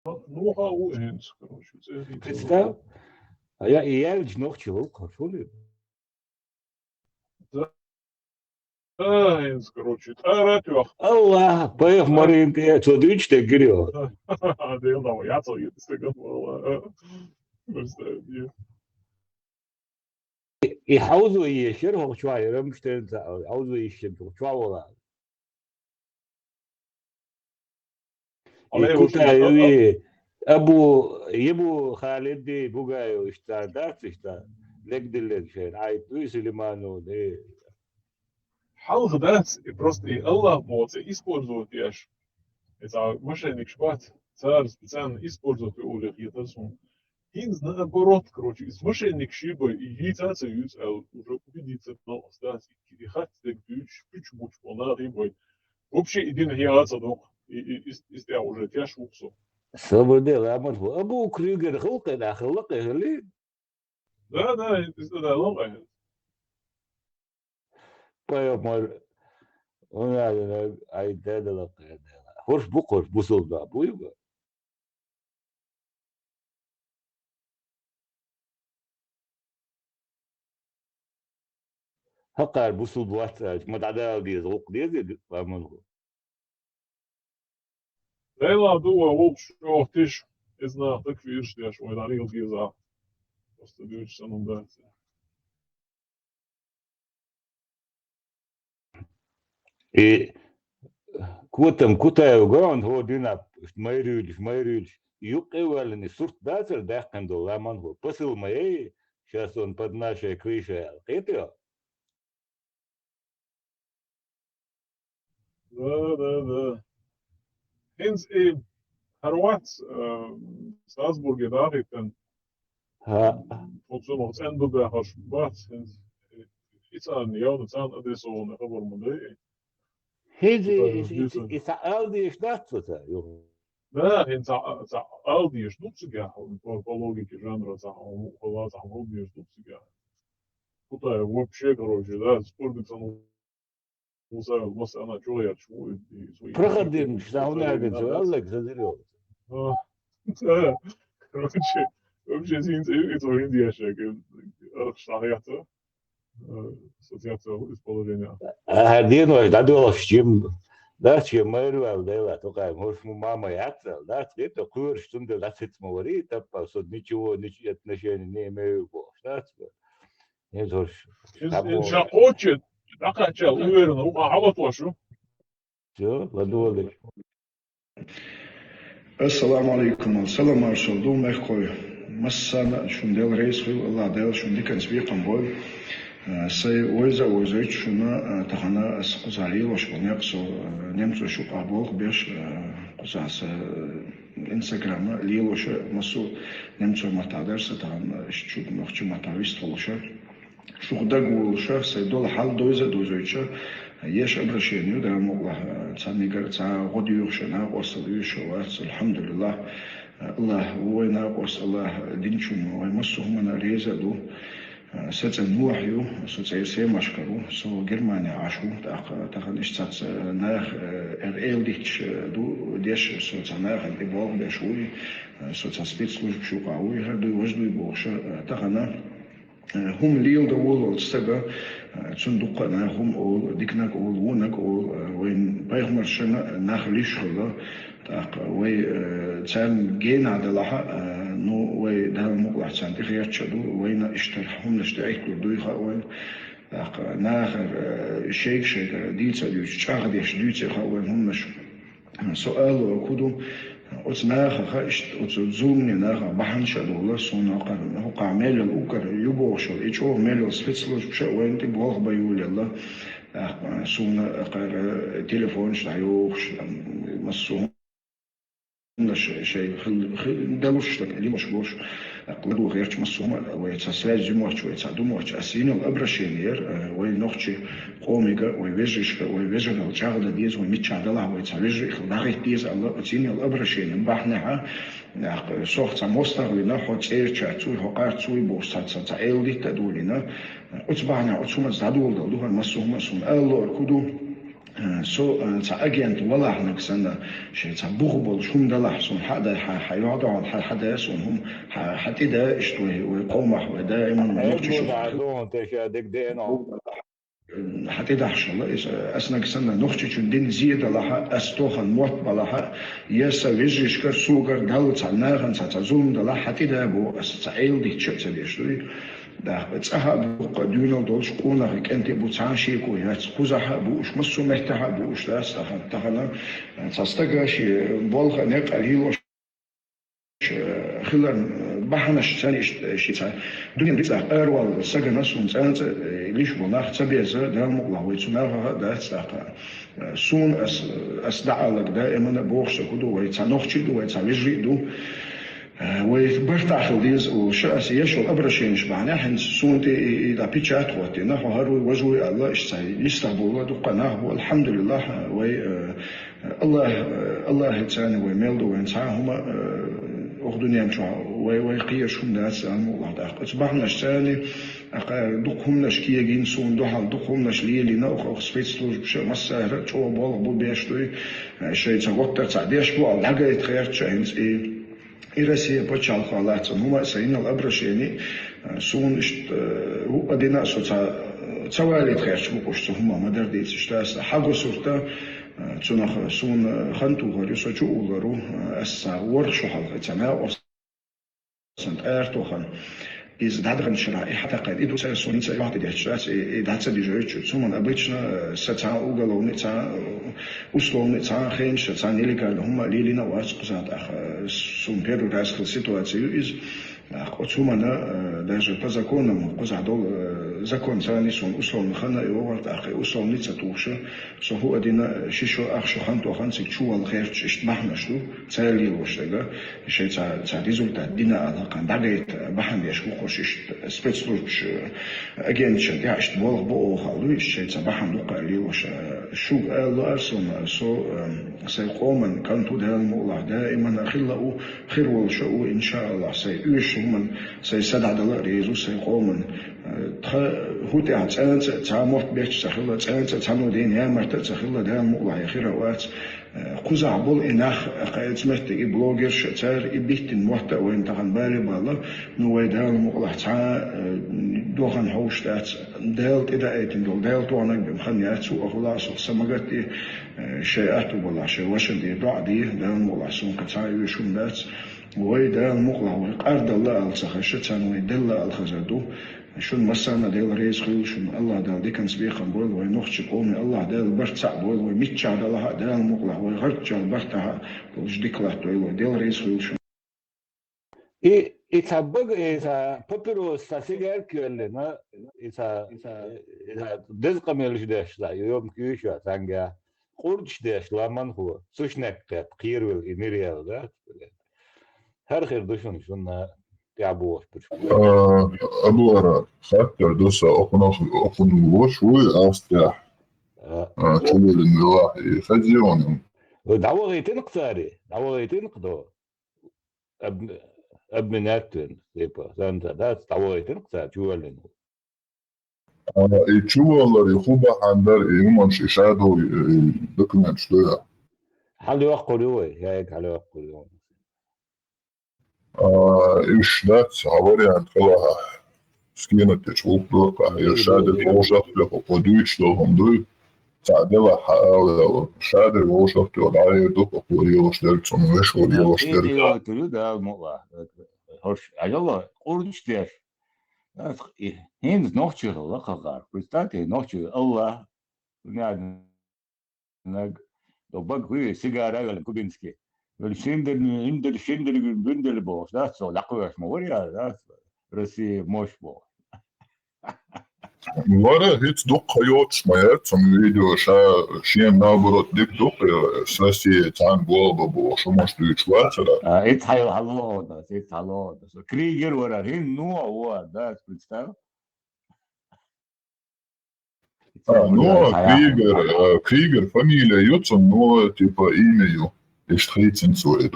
Ну, а уэнс, короче, Представь, а я ведь ног чего хочу ли? да, короче, таратюх. Allah, поев Маринка, что дичь-то грё. Deel nou, ja, zal je het stuk wel. يحوزوا يشيرهم شوية لو مش تنسى يحوزوا يشيرهم شوية Alleen كنت was niet. أبو يبو خالد بوغايو اشتا دارت اشتا لك دلك شين عايد سليمانو ده Halge dat, просто Allah может использовать яш. Это мошенник шпат. Царь специально использует улик етасун. Хинз наоборот, короче, мошенник шиба и яйца юз, а уже убедиться, но остаться и хат так пич муч полна рыбой. Вообще един яйца док. И я уже тяж уксу. صبر لامن هو أبو كريجر خلق خلق هلي Да, это да, ломает. بايو مال أنا عايد هذا لك خش بقش بوصل ده أبو يبقى هقع بوصل بواسطة ما تعدى دي ذوق دي لامن هو Ela doa opšķo tiš, es nā tak viršķiešu, vai arī ilgīzā. Просто дючи саном дāci. И كوتم كوتا وجون هو دينا شميريج يقوى ولا صورت داسر داخل دو لامن هو بسل ما ايه شاسون بدناشة كريشة قيتيا Да. Hins Harvats Strasburg Nachrichten ها von so noch Ende der Harvats hins iets aan jou dat aan dat is zo'n gewoon model. هيزي إسعال دي إشتاق فتا يو Да, hins al die snoepsiga, по логике жанра, за al die snoepsiga. Куда вообще, короче, да, спорт ну مثلا انا شويه شوي проходим штауна гэнзо лек задерёт короче вообще это Индия шаг шахята ассоциация исполнения هادين واش دادو شيم да чем мэрвал дела только может мама яца да это кур что да лацит мовори тапа сод ничего отношения не имею да не зош инша хочет такача уверенно угават вашу все ладули السلام عليكم السلام عليكم دوم مخوي مسنا شون ديل رئيس خوي الله ديل شون دي كان سبيق قنبول سي ويزا شونا تخنا اسقزالي وش بنيقصو نمتو شو قابول بيش قزاس انستغرام ليلوش مسو نمتو متادرس تان شو مخشو متاويست ولوش شو خدا قولوش سي دول حال دوزويتشا يش обращению да могла цанигар ца годиюшна осалюшова алхамдулилlah Allah война осалла динчум ой масухмана резаду сецен нуахю соцесе машкару со Германия ашу таханишцац нах элдич ду деш соцанах де бог бешуи соцспецслужб шуқауи хаду вожду боша тахана هم ليل دول السبا صندوق ناهم أو ديكناك أو وناك أو وين بايخمر شنا ناخليش خلا تاق وي تان جين على لها نو وي ده مقلع تان تخيات شدو وين اشترحهم نشتعيك لدوي خاوين تاق ناخر شيك ديتsa ديوش شاغ ديش ديوتsa خاوين هم مش سؤال وكودو أتناخ خاشت أتزومني ناخ بحن شدولا صونا قرن هو قامل الأوكر يبوشل إيشوا ميل سفيتسلوش بشا وين تبغى بيقول يلا صونا قر تليفون شتايوش مسوم شيء خل دلوش تك اللي مش بوش قلدو غيرش مسوم ويتساعد جموش ويتساعدوش أسينو الأبرشينير وينوخشي قوميكا ويفيجيشكا ويفيجينا وتشاغدا ديز ويميتشاغدا ويتساويجي خلاغي ديز الله أسينو الأبرشينير بحنها صوت مستغلنا حط سيرشا توي هقارتوي بوسات إلدي تدولنا أتبعنا أتسوما زادول دلوها مسوم الله كدو سو تعجنت ولا هناك سنة شيء تبغوا شهم دلح سون حدا حيقعدوا على حدا سون هم حتى ده اشتوي ويقومح ودائما نقطة هيجبو شوف دعزون تشادك دينو. حتى ده الله أسناك سنة نقطة شو دين زيادة لها أستوخن موت بلها يسا ويجيش كر سوغر دل تعناغن تزوم دلها حتى ده بو أستعيل دي تشتى بيشتوي ده بتسحب دينو دولش قونا هيك أنت بتعاشي كوي هتسخوزها بوش مسو مهتها بوش لاس تخنا تستقاش بولغ نقل هيلوش خلال بحنا شتاني شتاي دنيا ريتلا أروال سجن سون سانت ليش بناخ تبيزة ده مقلا ويتناها ده استاق سون أس دعالك دائما بوخش كدو ويتنوخش دو ويتنوجري دو وبرتاح ديز وشأس يشو أبرشين شبعنا حن سون تي إذا بيتشات واتي نحو هارو وجوي الله إشتاي يستقبل ودو قناه والحمد لله وي الله الله تاني ويميلدو وينتعاهما أخدوني أمشوا ويقيشهم ناس الموضوع ده أصبحنا شتاني دقهم نشكيه جين سون دوحال دقهم نشليه لنا أخ سبيتسلوج بش مسا شو بالغ بول بيشتوي شيء تغطى تعديش بو على حاجة يتخير شاهنز إيراسية بتشال خالات هما سين الأبرشيني سون إشت هو أدينا سوتا توالي تخير شو بقولش هما ما درديت إشتاس حاجة سورتا تناخ سون خنتو غريو سجو غرو أسا ورشو حلقة تما وصنت أرتو خن из дадган шрائح тaqad иду са суница вахти дячас и даца дижоч суман обычно саца уголовница условница хенш са нелегально хума лилина варц кузат ах сум первый раз в ситуацию из отсумана даже по законам кузадол закон сани сум условно хана и варт ах условница туша со ху адина шишо ах шо хан то хан си чуал херч ишт махна шу цели лоштага шей ца результат дина ала кан дагет бахан яшку خوشش سپیڅلوش اگینچ دیاشت ولغ بو خالوش شيء صباحا لقالي وش شو الله أرسم سو سيقومن كنتو دائما الله دائما خلوا خير والشو إن شاء الله سيؤش هم سيسدع الله ريزو سيقومن هو تعتان تعمرت بيش تخلى تعتان تعمل دين يا مرت تخلى دائما الله خير وقت قزع بول إنخ قاعد سمعت بلوجر شتار يبيتن محتوى وين تغن بالي بالله نوي دائما الله تع دوخن هوش تات دالت إذا أيتن دول دالت وانا بمخنيات سوء خلاص سمعتي شيئات ولا شيء وشن دي ضع دي دائما الله سون كتاي وشون دات وي دائما الله وقرد الله الصخشتان ويدل الخزدو شون مسانا ديل ريس خيل شون الله دال دي كان سبيخن بول وي نخش قومي الله دال برتع بول وي ميتشع دالها دال مقلع وي غرتشع برتها وش ديكلات وي ديل ريس خيل شون يتسبق إذا بابيرو ساسيجر كيلنا إذا دزق ميلش داش لا يوم كيشوا سانجا قرش داش لمن هو سوشنك قير والإميريال ده هر خير دوشون شون تعبوا أبو أراد خاطر دوسا أقنو شوي أستراح شوي للنواحي خزيون دعوة غيتين قصاري دعوة غيتين قدو أبناتن سيبا سانتا داس دعوة غيتين قصاري شو لنو يتشوى الله يخوبا حندر يومنش إشادو دوكمنت شوية حلو يقولوي هيك حلو يقولوي إيش دات عباري عن خلاها سكينة تشوف لقى يرشاد الوشط لقى قدوش لهم دول تعدلها حقاوة شادر الوشط والعالي دوك أقولي وشدرت سنوش ولي وشدرت إيه تلو ده الموضوع هرش أجل قرنش داش هين نوختي الله خغار برستاتي نوختي الله نعد نج لو بقى سيجارة ولا كوبينسكي الشندل بوش ده سو لقوش موريا ده رسي موش بو ورا هيت دوق هيوت سمايات سم فيديو شين نابرت ديك دوق سلاسي تان بوابا بو شموش دويتش واتلا إيت هالو ده إيت هالو ده كريجر ورا هين نوع هو ده برستاو نوع كريجر فاميليا يوتسن نوع تيبا إيميو إشتريت سنسوي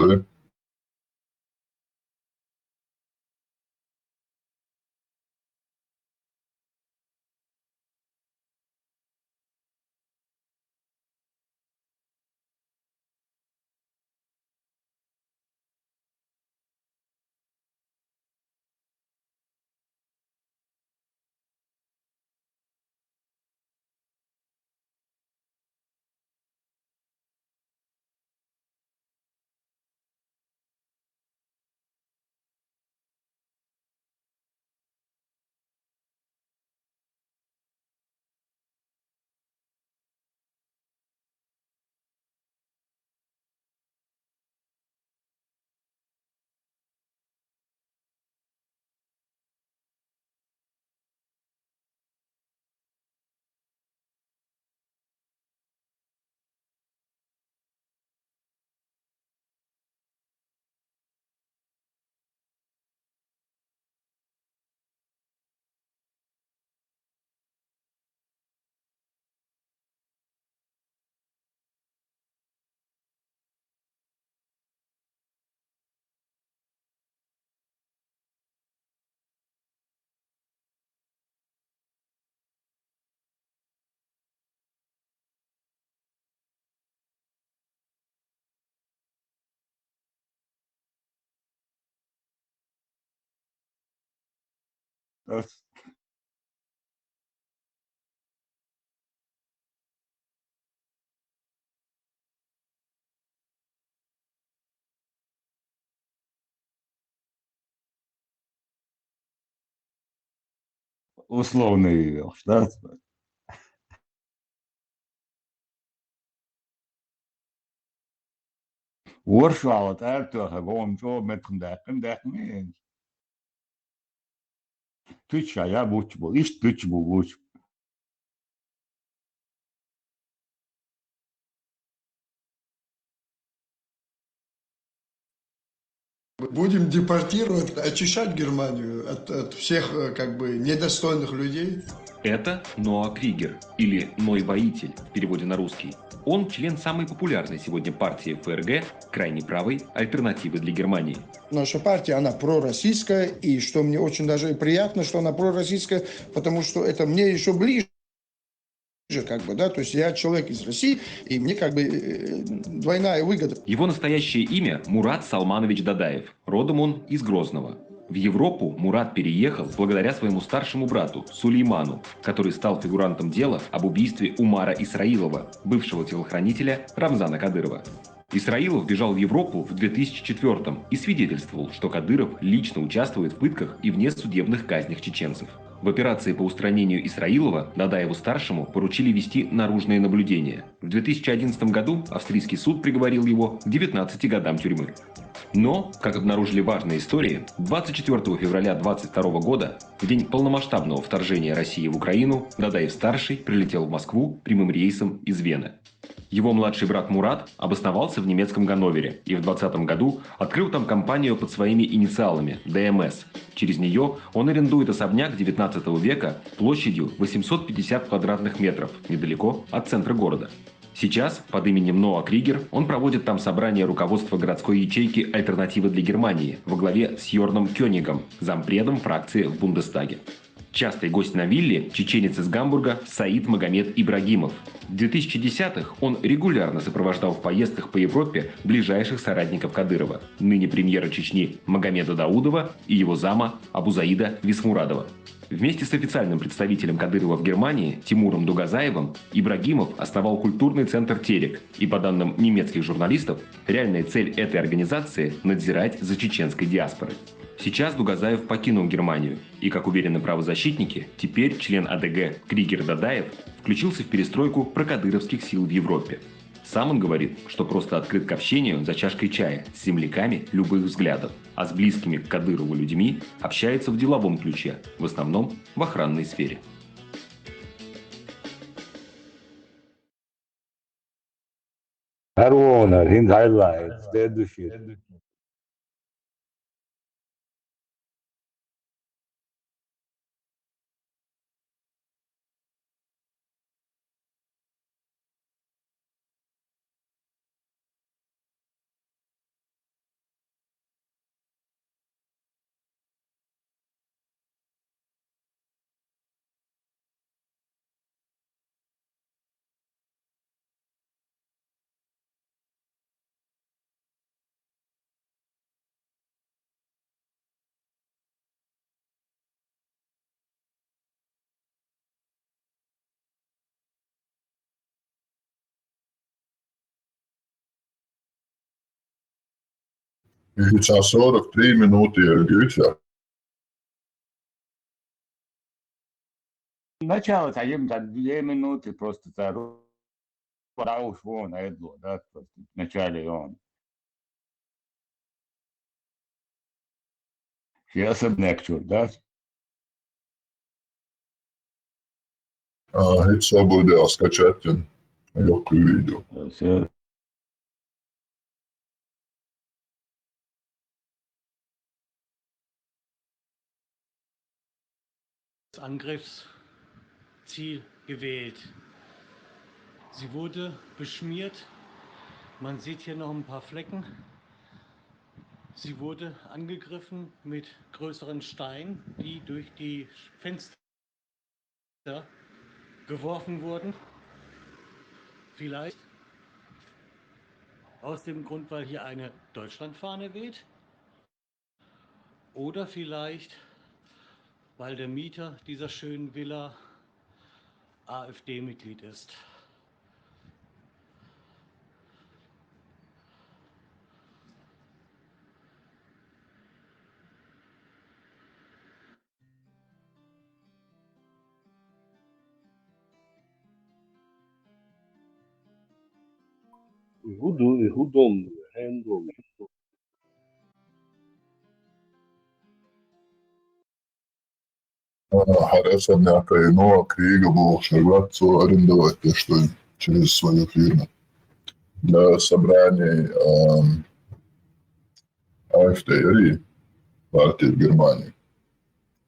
Das условный штат. Warschau er gewoon zo met gedachten. Tütcha ya bu iş tütç bu. Будем депортировать, очищать Германию от всех как бы недостойных людей. Это Ноа Кригер, или Ной Воитель в переводе на русский. Он член самой популярной сегодня партии ФРГ, крайне правой альтернативы для Германии. Наша партия, она пророссийская, и что мне очень даже приятно, что она пророссийская, потому что это мне еще ближе, как бы, да, то есть я человек из России, и мне как бы двойная выгода. Его настоящее имя Мурат Салманович Дадаев. Родом он из Грозного. В Европу Мурат переехал благодаря своему старшему брату Сулейману, который стал фигурантом дела об убийстве Умара Исраилова, бывшего телохранителя Рамзана Кадырова. Исраилов бежал в Европу в 2004-м и свидетельствовал, что Кадыров лично участвует в пытках и внесудебных казнях чеченцев. В операции по устранению Исраилова Дадаеву-старшему поручили вести наружные наблюдения. В 2011 году австрийский суд приговорил его к 19 годам тюрьмы. Но, как обнаружили важные истории, 24 февраля 2022 года, в день полномасштабного вторжения России в Украину, Дадаев-старший прилетел в Москву прямым рейсом из Вены. Его младший брат Мурат обосновался в немецком Ганновере и в 2020 году открыл там компанию под своими инициалами – ДМС. Через нее он арендует особняк 19 века площадью 850 квадратных метров, недалеко от центра города. Сейчас под именем Ноа Кригер он проводит там собрание руководства городской ячейки «Альтернативы для Германии» во главе с Йорном Кёнигом, зампредом фракции в Бундестаге. Частый гость на вилле – чеченец из Гамбурга Саид Магомед Ибрагимов. В 2010-х он регулярно сопровождал в поездках по Европе ближайших соратников Кадырова, ныне премьера Чечни Магомеда Даудова и его зама Абузаида Висмурадова. Вместе с официальным представителем Кадырова в Германии Тимуром Дугазаевым Ибрагимов основал культурный центр «Терек», и по данным немецких журналистов, реальная цель этой организации – надзирать за чеченской диаспорой. Сейчас Дугазаев покинул Германию, и, как уверены правозащитники, теперь член АДГ Кригер Дадаев включился в перестройку прокадыровских сил в Европе. Сам он говорит, что просто открыт к общению за чашкой чая с земляками любых взглядов, а с близкими к Кадырову людьми общается в деловом ключе, в основном в охранной сфере. Harvona, sind highlights, следующий. Сейчас 43 минуты, Гюся. Начало таем за 2 минуты просто рауш вон эдло, да, просто в начале он. Сейчас обнекчур, да? Hiç свободы скачать легкое видео. Все. Angriffsziel gewählt. Sie wurde beschmiert. Man sieht hier noch ein paar Flecken. Sie wurde angegriffen mit größeren Steinen, die durch die Fenster geworfen wurden. Vielleicht aus dem Grund, weil hier eine Deutschlandfahne weht. Oder vielleicht, weil der Mieter dieser schönen Villa AfD-Mitglied ist. Hudom, Handom. Харесва някакая нова книга было Шерватцу арендовать те, что через свою фирму для собраний АФД или партии в Германии.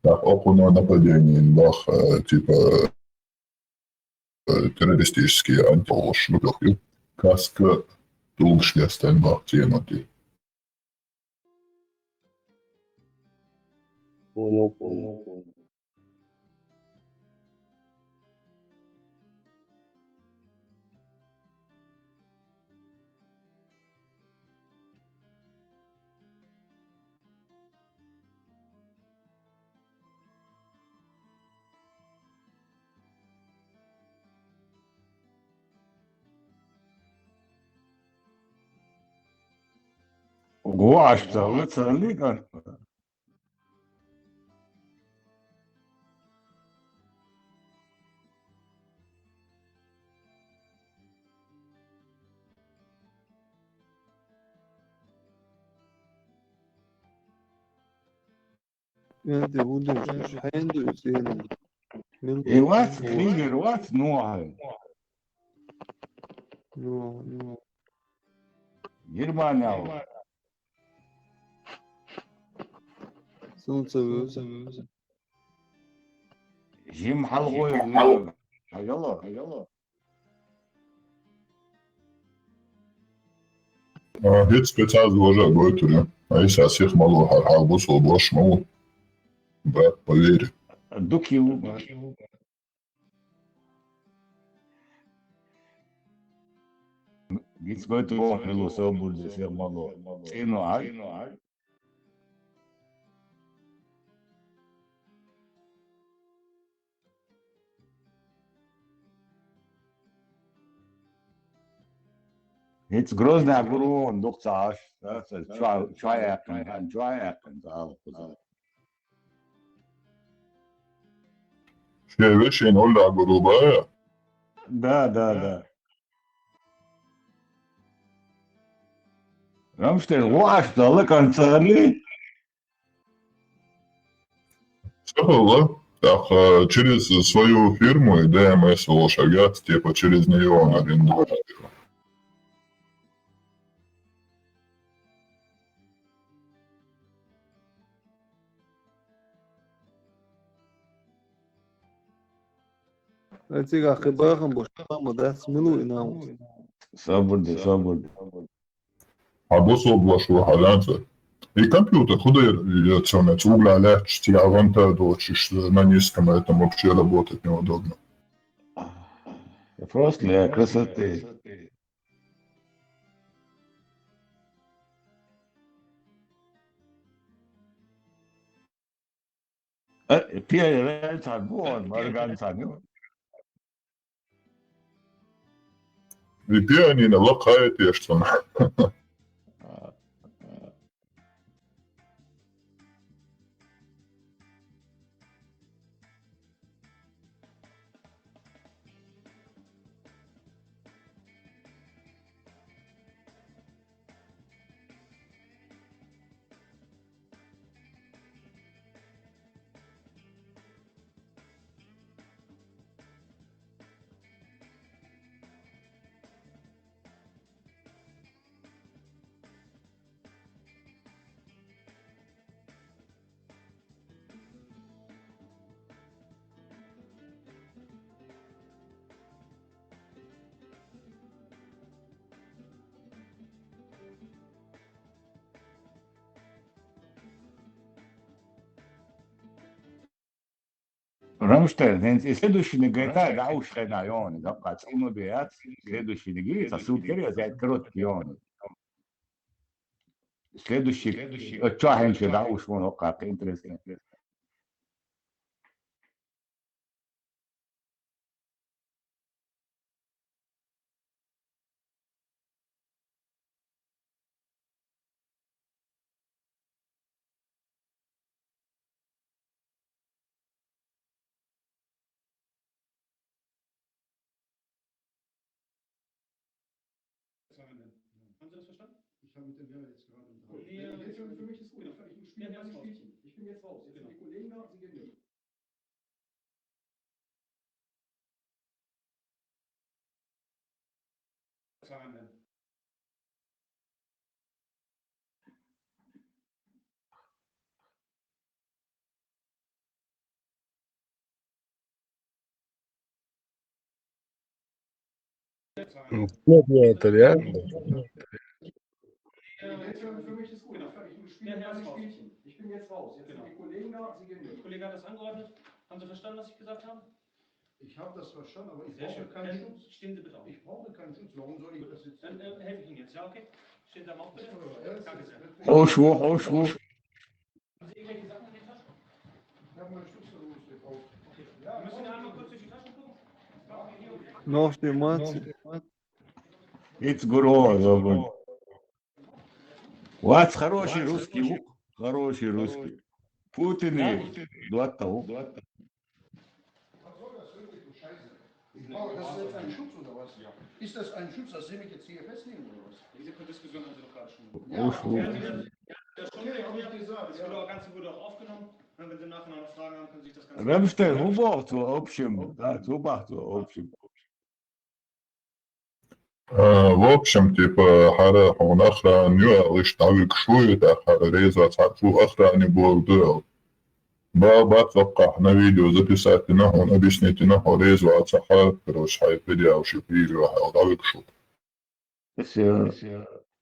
Так, около нападений, бах, типа террористические антиполошники, каска tulkšļiestēm bāk cienotī. Понял. Guaşta, lütfen. Ja, der Hunde Hände sehen. Was Krieger, was Noah? Nur. Germania. Солнце. Jim Halgoy. Hayallah. Hiç спецаз уже готовы. А если всех мало хархал бусол бош мало. Брат, поверь. Дукил. Git götür o filosof burada sen malo. Sen o ay. Hiç Grozny gurun doktaş. Çay yakın. Şey ve şeyin ola gruba ya. Да. Рамштейн, Вашта, Лаканцали. Сказала, так, через свою фирму и ДМС Волшагят, типа через нее он арендует. Atiga khibaran boş. Ama da sminu inam. Sabırdı. А бусол блашу халянца. И компьютер худо яционец угля легче, тебя ванта дочишь, на низком этом вообще работать неудобно. Просто для красоты. Первый царбон, Марган царбон. И пианино лакает ешься. Рамштейн, следующий негайта, да уж на он, да, пацану бият, следующий неги, сосуд керия, за короткий он. Следующий, чахенче, да уж он, как интересно. das verstanden? Ich habe mit dem Herrn jetzt gerade unterhalten. Nee, Für mich ist gut. genau. Ich spiele keine Spielchen. Ich bin jetzt raus. Jetzt sind die Kollegen da, sie gehen mit. Нет, это реально. Für mich ist gut. Ich spiele keine Spielchen. Ich bin jetzt raus. Jetzt sind die Kollegen da, sie gehen Der mit. Kollege hat das angeordnet. Haben Sie verstanden, was ich gesagt habe? Ich habe das verstanden, aber ich Sehr brauche schön. keinen Dann Schutz. stehen Sie bitte auf. Ich brauche keinen Schutz. Warum soll ich das jetzt? Dann helfe ich Ihnen jetzt, ja, okay? Stehen Sie am auf, bitte. Danke sehr. Ausspruch, Ausspruch. Haben Sie irgendwelche Sachen in den Taschen? Ich habe meinen Schutz raus. Okay. Wir müssen ja einmal kurz durch die Taschen gucken. Das machen wir hier und hier. Noch die Matze. It's good. Вот хороший русский лук. Хороший русский. Путин и Дуата лук. Was soll das wirklich für Scheiße? Oh, das ist jetzt ein Schutz oder was? Ja. Ist das ein Schutz, dass Sie mich jetzt hier festnehmen oder was? Diese Diskussion haben Sie doch gerade schon. Ausspruch. Das Okay, habe ich gesagt. Das Ganze wurde auch aufgenommen. Und wenn Sie nachher noch Fragen haben, können Sie sich das Ganze... Рамштайн, убахту, в общем, да, убахту, в общем. В общем, типа, хара он охраню, лишь навык шует, а хара реза царфу охране был. Баба توقع на видео записать на он объяснить на он резу от сахар, короче, хай видео шипили, а навык шу.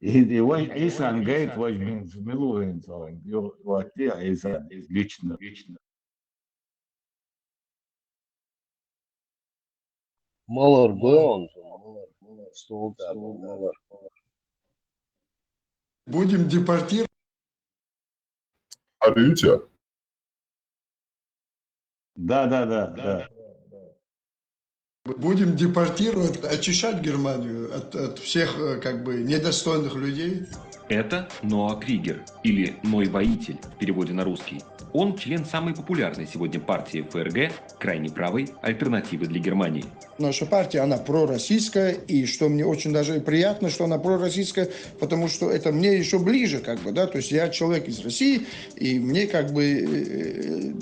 Его Исан говорит, возьми в Милуин, вот я Исан лично. Малар Гоян. Малар. Будем депортировать. Арите? Да. Будем депортировать, очищать Германию от всех как бы недостойных людей. Это Ноа Кригер, или Ной Воитель в переводе на русский. Он член самой популярной сегодня партии ФРГ, крайне правой альтернативы для Германии. Наша партия, она пророссийская, и что мне очень даже приятно, что она пророссийская, потому что это мне еще ближе, как бы, да, то есть я человек из России, и мне как бы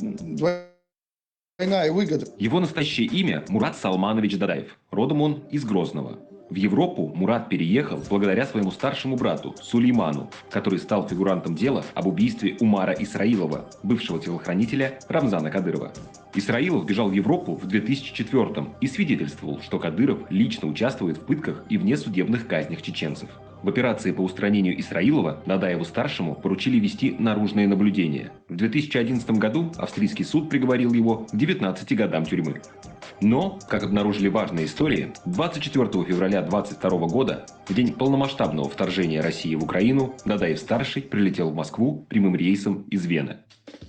двойная выгода. Его настоящее имя Мурат Салманович Дадаев. Родом он из Грозного. В Европу Мурат переехал благодаря своему старшему брату Сулейману, который стал фигурантом дела об убийстве Умара Исраилова, бывшего телохранителя Рамзана Кадырова. Исраилов бежал в Европу в 2004-м и свидетельствовал, что Кадыров лично участвует в пытках и внесудебных казнях чеченцев. В операции по устранению Исраилова Дадаеву-старшему поручили вести наружное наблюдение. В 2011 году австрийский суд приговорил его к 19 годам тюрьмы. Но, как обнаружили важные истории, 24 февраля 2022 года, в день полномасштабного вторжения России в Украину, Дадаев-старший прилетел в Москву прямым рейсом из Вены.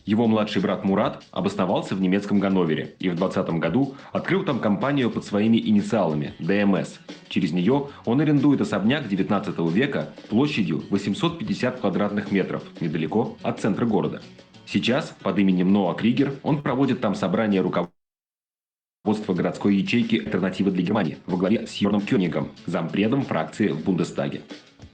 Его младший брат Мурат обосновался в немецком Ганновере и в 2020 году открыл там компанию под своими инициалами – ДМС. Через нее он арендует особняк 19 века площадью 850 квадратных метров, недалеко от центра города. Сейчас под именем Ноа Кригер он проводит там собрание руководства городской ячейки «Альтернативы для Германии» во главе с Йорном Кёнигом, зампредом фракции в Бундестаге.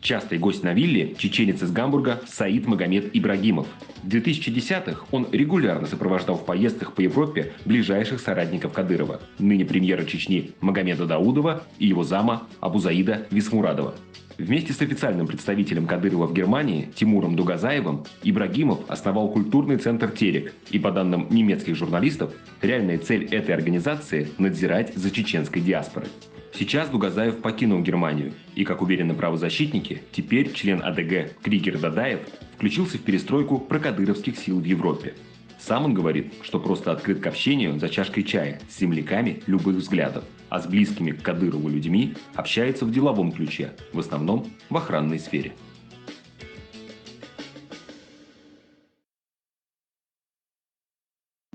Частый гость на вилле – чеченец из Гамбурга Саид Магомед Ибрагимов. В 2010-х он регулярно сопровождал в поездках по Европе ближайших соратников Кадырова, ныне премьера Чечни Магомеда Даудова и его зама Абузаида Висмурадова. Вместе с официальным представителем Кадырова в Германии Тимуром Дугазаевым Ибрагимов основал культурный центр «Терек», и, по данным немецких журналистов, реальная цель этой организации – надзирать за чеченской диаспорой. Сейчас Дугазаев покинул Германию, и, как уверены правозащитники, теперь член АДГ Кригер Дадаев включился в перестройку прокадыровских сил в Европе. Сам он говорит, что просто открыт к общению за чашкой чая с земляками любых взглядов, а с близкими к Кадырову людьми общается в деловом ключе, в основном в охранной сфере.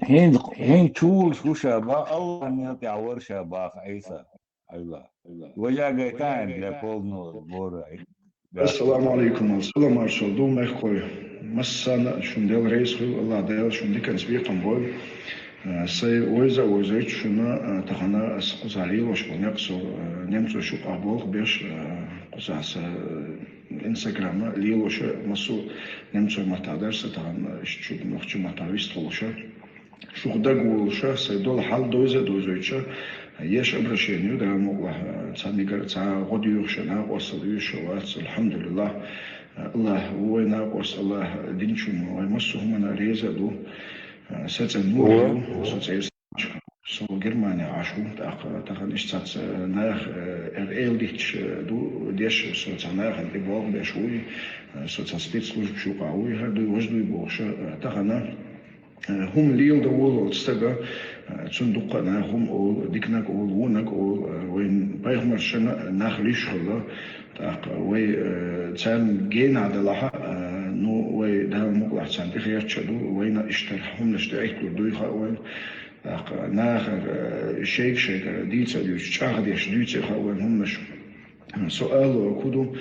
حين تشول شو شابا الله أن يطيعور شابا عيسى الله وجا قيتان لبولنو بورا Assalamu alaikum. Salam alaikum. Mehkoy. Massana shundel reis Allah dayal shundikan sbiqan boy. Say oyza shuna tahana asquzali washbonak so nemtso shu qabol besh قصاص انستغرام ليلوش مسو نمشي ما تقدرش طبعا شو نخش ما تعرفش تخلص شو ده قولشة سيدول حال دوزة يش أبرشينيو ده مقلة تاني قرأ تا غدي يخشنا وصل يشوات الحمد لله الله وينا وصل الله دينشون ويمسهم من ريزة دو ساتن نور دو ساتن سو جرمانيا عاشو تاخن اشتات ناخ ال ديتش دو ديش سو تناخ دي بوغ بشوي سو تسبيت سلوج بشو قاوي هادو وجدو يبوغش تاخنا هم ليل دول استجا صندوقنا هم أو ديكناك أو وناك أو وين بايهم عشان نخليش هلا تاق وي تام جين على لها نو وي ده مقلع تام بخير تشدو وين اشترهم نشتريك دوي خاوين تاق ناخر شيك ديتsa ديوش شاغ ديش ديتsa خاوين هم مش سؤال كودو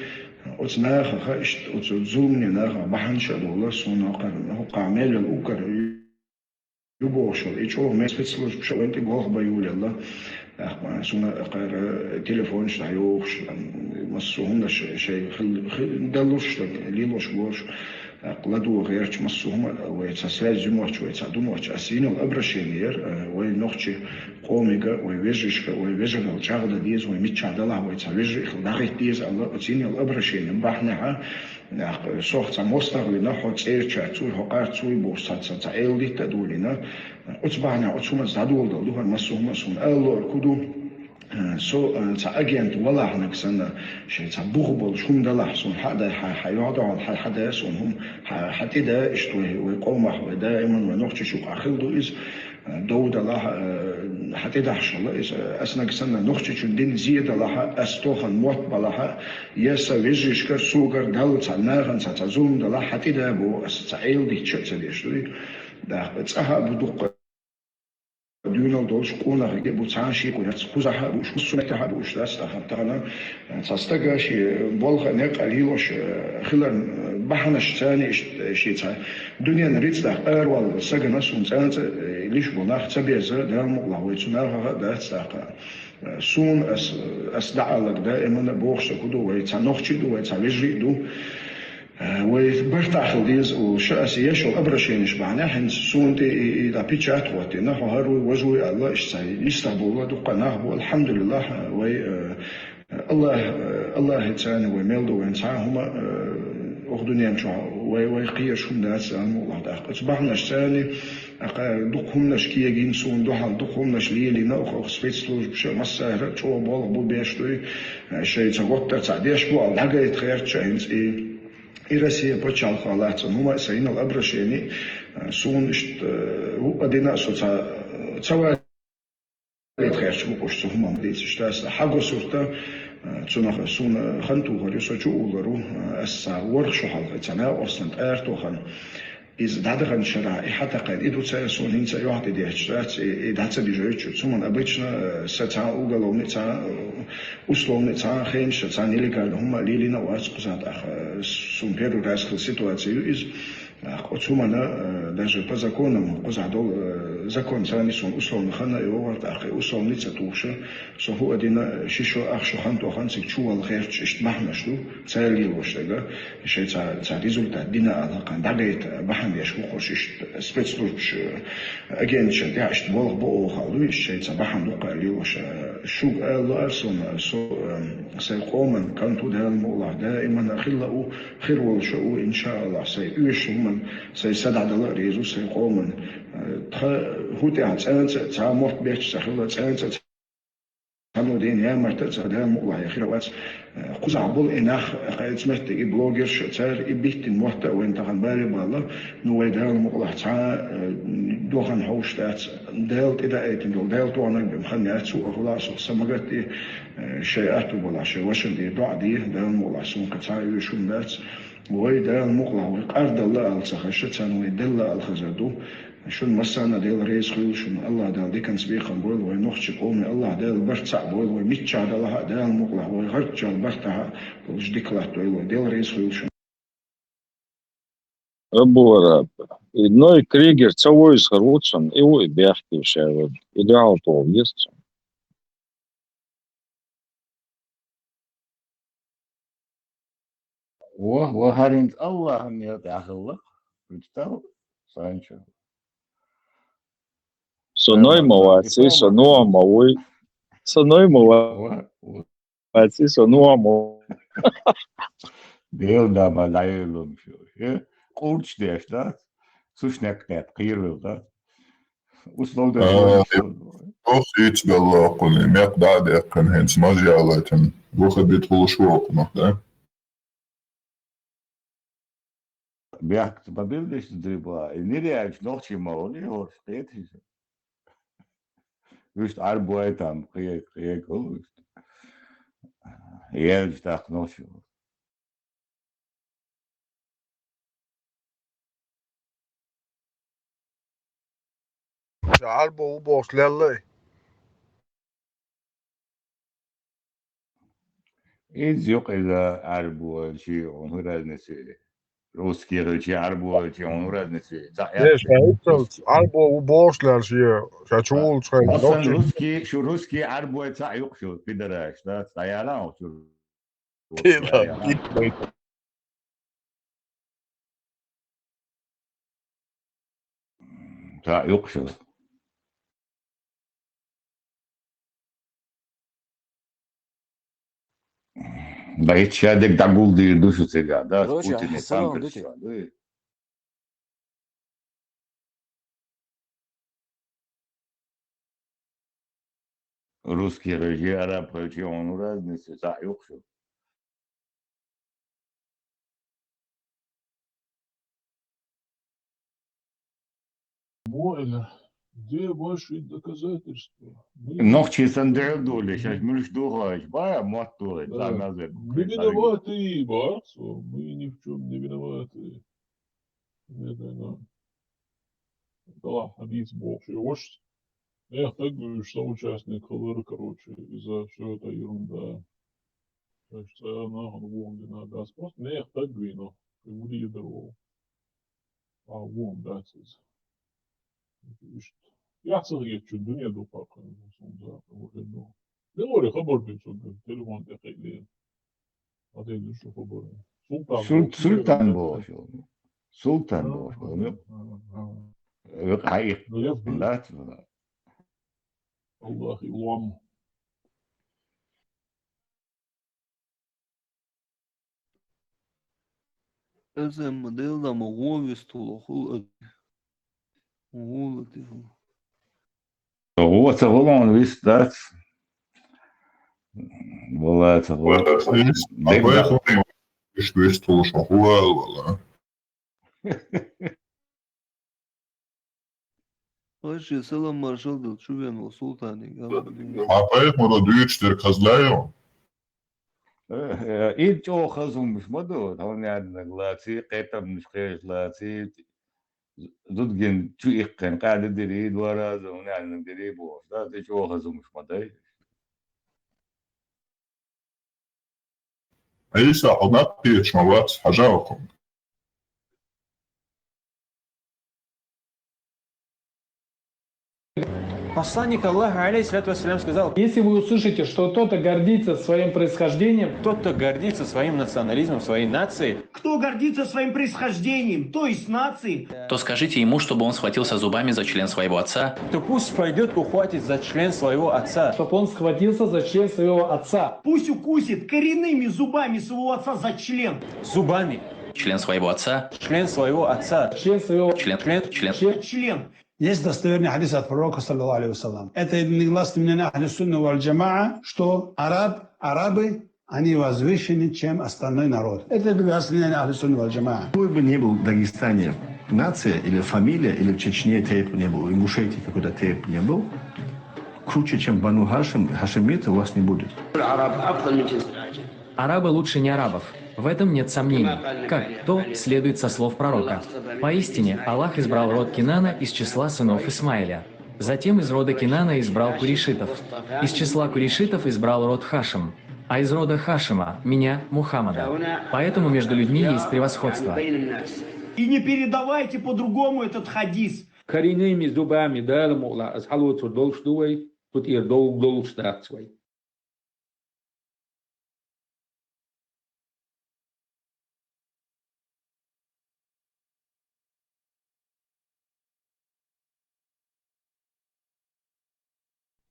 أتناخ خاشت أتزومني ناخ بحنش الله سونا قرن هو قامل الأوكر يبوشل يشوف ما يسفتسلوش بشو أنت جوه بيقول الله أخ سونا قار تليفون شايوخش مسوهم شيء خل دلوش ليلوش بوش قلدو غيرش مسوهم ويتساعد جموش ويتساعدوش أسين الأبرشينير وينوخش قوميجا ويوجش ويوجل الجاغد ديز ويمتشادلا ويتساويج خلداغي ديز الله أسين الأبرشينير بحنها صوت مستغلنا حوت تشاتوي حقارتوي بوسات تعيلي تدولنا أتبعنا أتسوم زادول دلوها مسوهم الله الكدو سو تأجنت ولا هناك سنة شيء تبغبل شوم دلح سون حدا حيقعدوا على حدا سون هم حتى ده اشتوي ويقومه ودائما ونقش شو أخذوا إز دو دلح حتى ده شلا إز أسناك سنة نقش شو دين زيادة لها أستوخن موت بلها يسا ويجيش كر سوغر دل تناغن تزوم دلح حتى ده بو استعيل دي تشت ديشتوي ده بتصحى بدق ديونال دولش قونا غير بوتشانشي كويت خوزها بوش خصونك بوش داس تاعنا تستجاشي بولغ نق عليلوش خلال بحنش ثاني شيء تاع دنيا نريد تاع اروال سجنا سونت ليش بوناخ تبيز ده مقلا ويتنا ده تاع سون اس دعالك دائما بوخش كدو ويتنوخشي دو ويتعيجي دو وبرتاح ديز وشأس يشو أبرشينش معنا حين سونتي إذا بيتشات واتي نحو هارو وزوي الله إشتاي يستعبوا ودقا نحو الحمد لله وي الله هتاني وميلدو وينسعهما أخدوني يمشوا ويقير شون ناس الله داق أتبعنا الثاني دقهم نشكي جين سون دوحل دقهم نشليلي نأخ سبيتسلوج بشو مساهرة شو بالغ بو بيشتوي شيء تغطى تعديش بو على حاجة يتخير شاينز إيراسية بتشال خالات هما سين الأبرشيني سون هو أدينا سوتا تسوى يتخيرش بقوش هما مديت اشتاس حاجة صورتا تسونا سون خنتو غريو سوچو غرو أسا ورخشو حلقة تنا أصلا أرتو خن إذا دادغن شرائح تقد إدو تسون هنسا يوحد دي اشتاس إدهتا بيجويتشو تسومن أبيتشنا ستا أوغلوني تا условно цан хенш цан нелегально хумма лилина вац кузат ах сум первый раз в ситуацию из отсумана даже по законам кузадол закон цани сум условно хана и оварт ах условно цатуша со ху адина шишо ах шохан тохан сик чувал херч ишт махнашу цали воштага шей ца результат дина ала кан дагет бахан яш хош ишт спецслужб агентша дашт волг бо халу шей ца бахан доqali вош شو الله أرسلنا سيقومن كانتو دائما الله دائما أخلقوا خير والشؤو إن شاء الله سيؤيش من سيسدع الله ريزو سيقومن هو تعمرت بيش سخلت كانوا دين يا مرتز دائما الله يا خير وات قزع بول إناخ سمعت بلوجر شتار إبيت المحتوى وين تغن بالي بالله نوي دائما الله دوخن هوشتات ديلت إذا أيتن ديلت وانا بمخنيات سوء خلاص سمعتي شيئات ولا شيء وشن دي دعاء دي دائما الله سون كتاعي وشون ناس وي دائما مقلع وقارد الله السخشتان ويدل الخزدو شون مسانا ديل ريس خيل شون الله دال دي كان سبيقا بول ونخش قومي الله ديل برتع بول وميتشا دلها ديل مقلع وغرتشا البرتها وش ديكلات ديل ريس خيل شون Бора. Одной кригер целой с Рутсом, и ой, бяхти все. Идеал то есть. وهرنت الله أن يتعخلق بتاعه سانشو Sonoy молодцы, соно мовой. Соной молодцы, соно мовой. Değil de ama layılım şu. Kurç diyeş da. Suç neknet kıyırıl da. Uslov da şu. Охить галакули, мяк даде, канхенс мажалатен, выходит полушвокну, да? Бяк, бабилдеш дриба. Nereye aç nohçi oluyor? Steht. Just arbeiten, kıyık olur. Yer işte nohçi. Albo ubos lelle. İz yok eda arbu şey onu raznesi. Ruski şey arbu şey onu raznesi. Yes, albo ubos lelle. Şaçul çıkıyor. Aslında Ruski arbu ça yok şu bidaraş da sayala şu. Ça yok şu. Да и чадек дагулды душу сега, да, Путин там русские рыжие, араб рыжие, он разницы, да, юкшу. Мойля, где ваши доказательства? Ногчи сандердули, сейчас мы ж дугаешь, бая мотули, да, назад. Мы виноваты, Барсо, мы ни в чем не виноваты. Это да, хадис Божий. Уж я так говорю, что участник колоры, короче, из-за всего это ерунда. Так что она вон надо. Просто не так говорю, как будет здорово. А вон, да, я صغير شو الدنيا دو فرق دوري خبر بيشوف تليفون دقيقة هذا شو خبر سلطان بوش سلطان بوش حقيقة لا الله يوم Ese modelo da mogovisto هو تغلون ويستات والله تغلون Что есть тоже хула, Вообще, село маршал del чувен во султане. А поэтому родуючтер козляю. إيه جو خزوم مش مدو هون عندنا غلاتي قيتم مش خير غلاتي ضدجن شو يقن قاعد دريد ورا زون عندنا دريد بوش ده جو خزوم مش مدو أيسا حضنات بيش موات حجاوكم. Посланник Аллаха, алейхиссалату вассалям, сказал: если вы услышите, что кто-то гордится своим происхождением, тот, кто гордится своим национализмом, своей нацией, кто гордится своим происхождением, то есть нацией, то скажите ему, чтобы он схватился зубами за член своего отца, то пусть пойдет ухватить за член своего отца, чтобы он схватился за член своего отца, пусть укусит коренными зубами своего отца за член, зубами, член своего отца, член своего отца, член своего член. Есть достоверный хадис от пророка, саллаллаху алейхи вассалям. Это негласно мнение ахли сунна валь джамаа, что арабы, они возвышены, чем остальной народ. Это негласно мнение ахли сунна валь джамаа. Какой бы ни был в Дагестане нация или фамилия, или в Чечне тейп не был, в Ингушетии какой-то тейп не был, круче, чем Бану Хашим, хашимиты у вас не будет. Арабы лучше не арабов. В этом нет сомнений. Как то следует со слов пророка. Поистине, Аллах избрал род Кинана из числа сынов Исмаиля. Затем из рода Кинана избрал курейшитов. Из числа курейшитов избрал род Хашим. А из рода Хашима – меня, Мухаммада. Поэтому между людьми есть превосходство. И не передавайте по-другому этот хадис. Коренными зубами, да, асхалуцу долшдуй, тут и долшдацвай.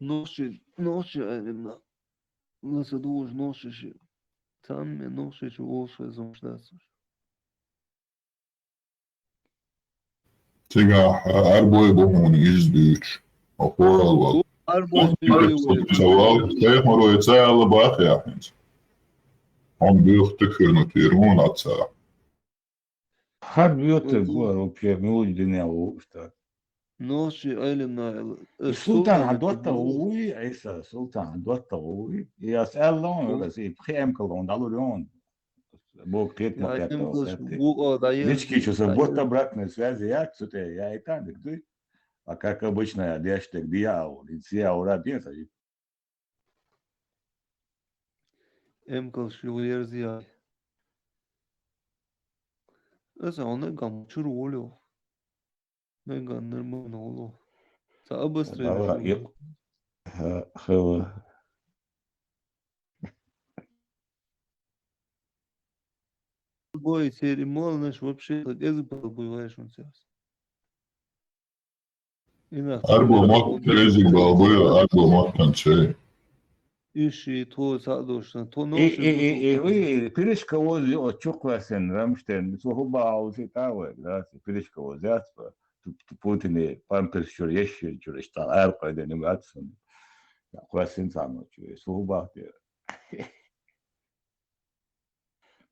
نوشي علمنا نسدوش نوشي تم نوشي وش زمشتاسوش Tiga arboja bohuni izdūč. Oporal. Tehmoroja cēla bākjāhins. Он был тыкнут и рун отца. Хабьет гору пьемul динелу что. نوشي علمنا السلطان عدوته قوي عيسى السلطان عدوته قوي يسأل لون بس بخيم كلون دالوريون Бог клет на лички что суббота обратной связи я что-то я и так ты а как обычно я дешь так дьявол и все ура пьеса امكل شو يرزي بس انا قام شو له نقدر نرمو نقوله سأبصر هو бой церемонно наш вообще из бываешь он сейчас Arbo mot reizīgi balboja, arbo mot kancēja. Иши то садошна то и перешка возле отчуквасен рамштен сухоба узитаве да перешка возятся Путин памперс чурещи чурещал арка да нематсон квасен само сухоба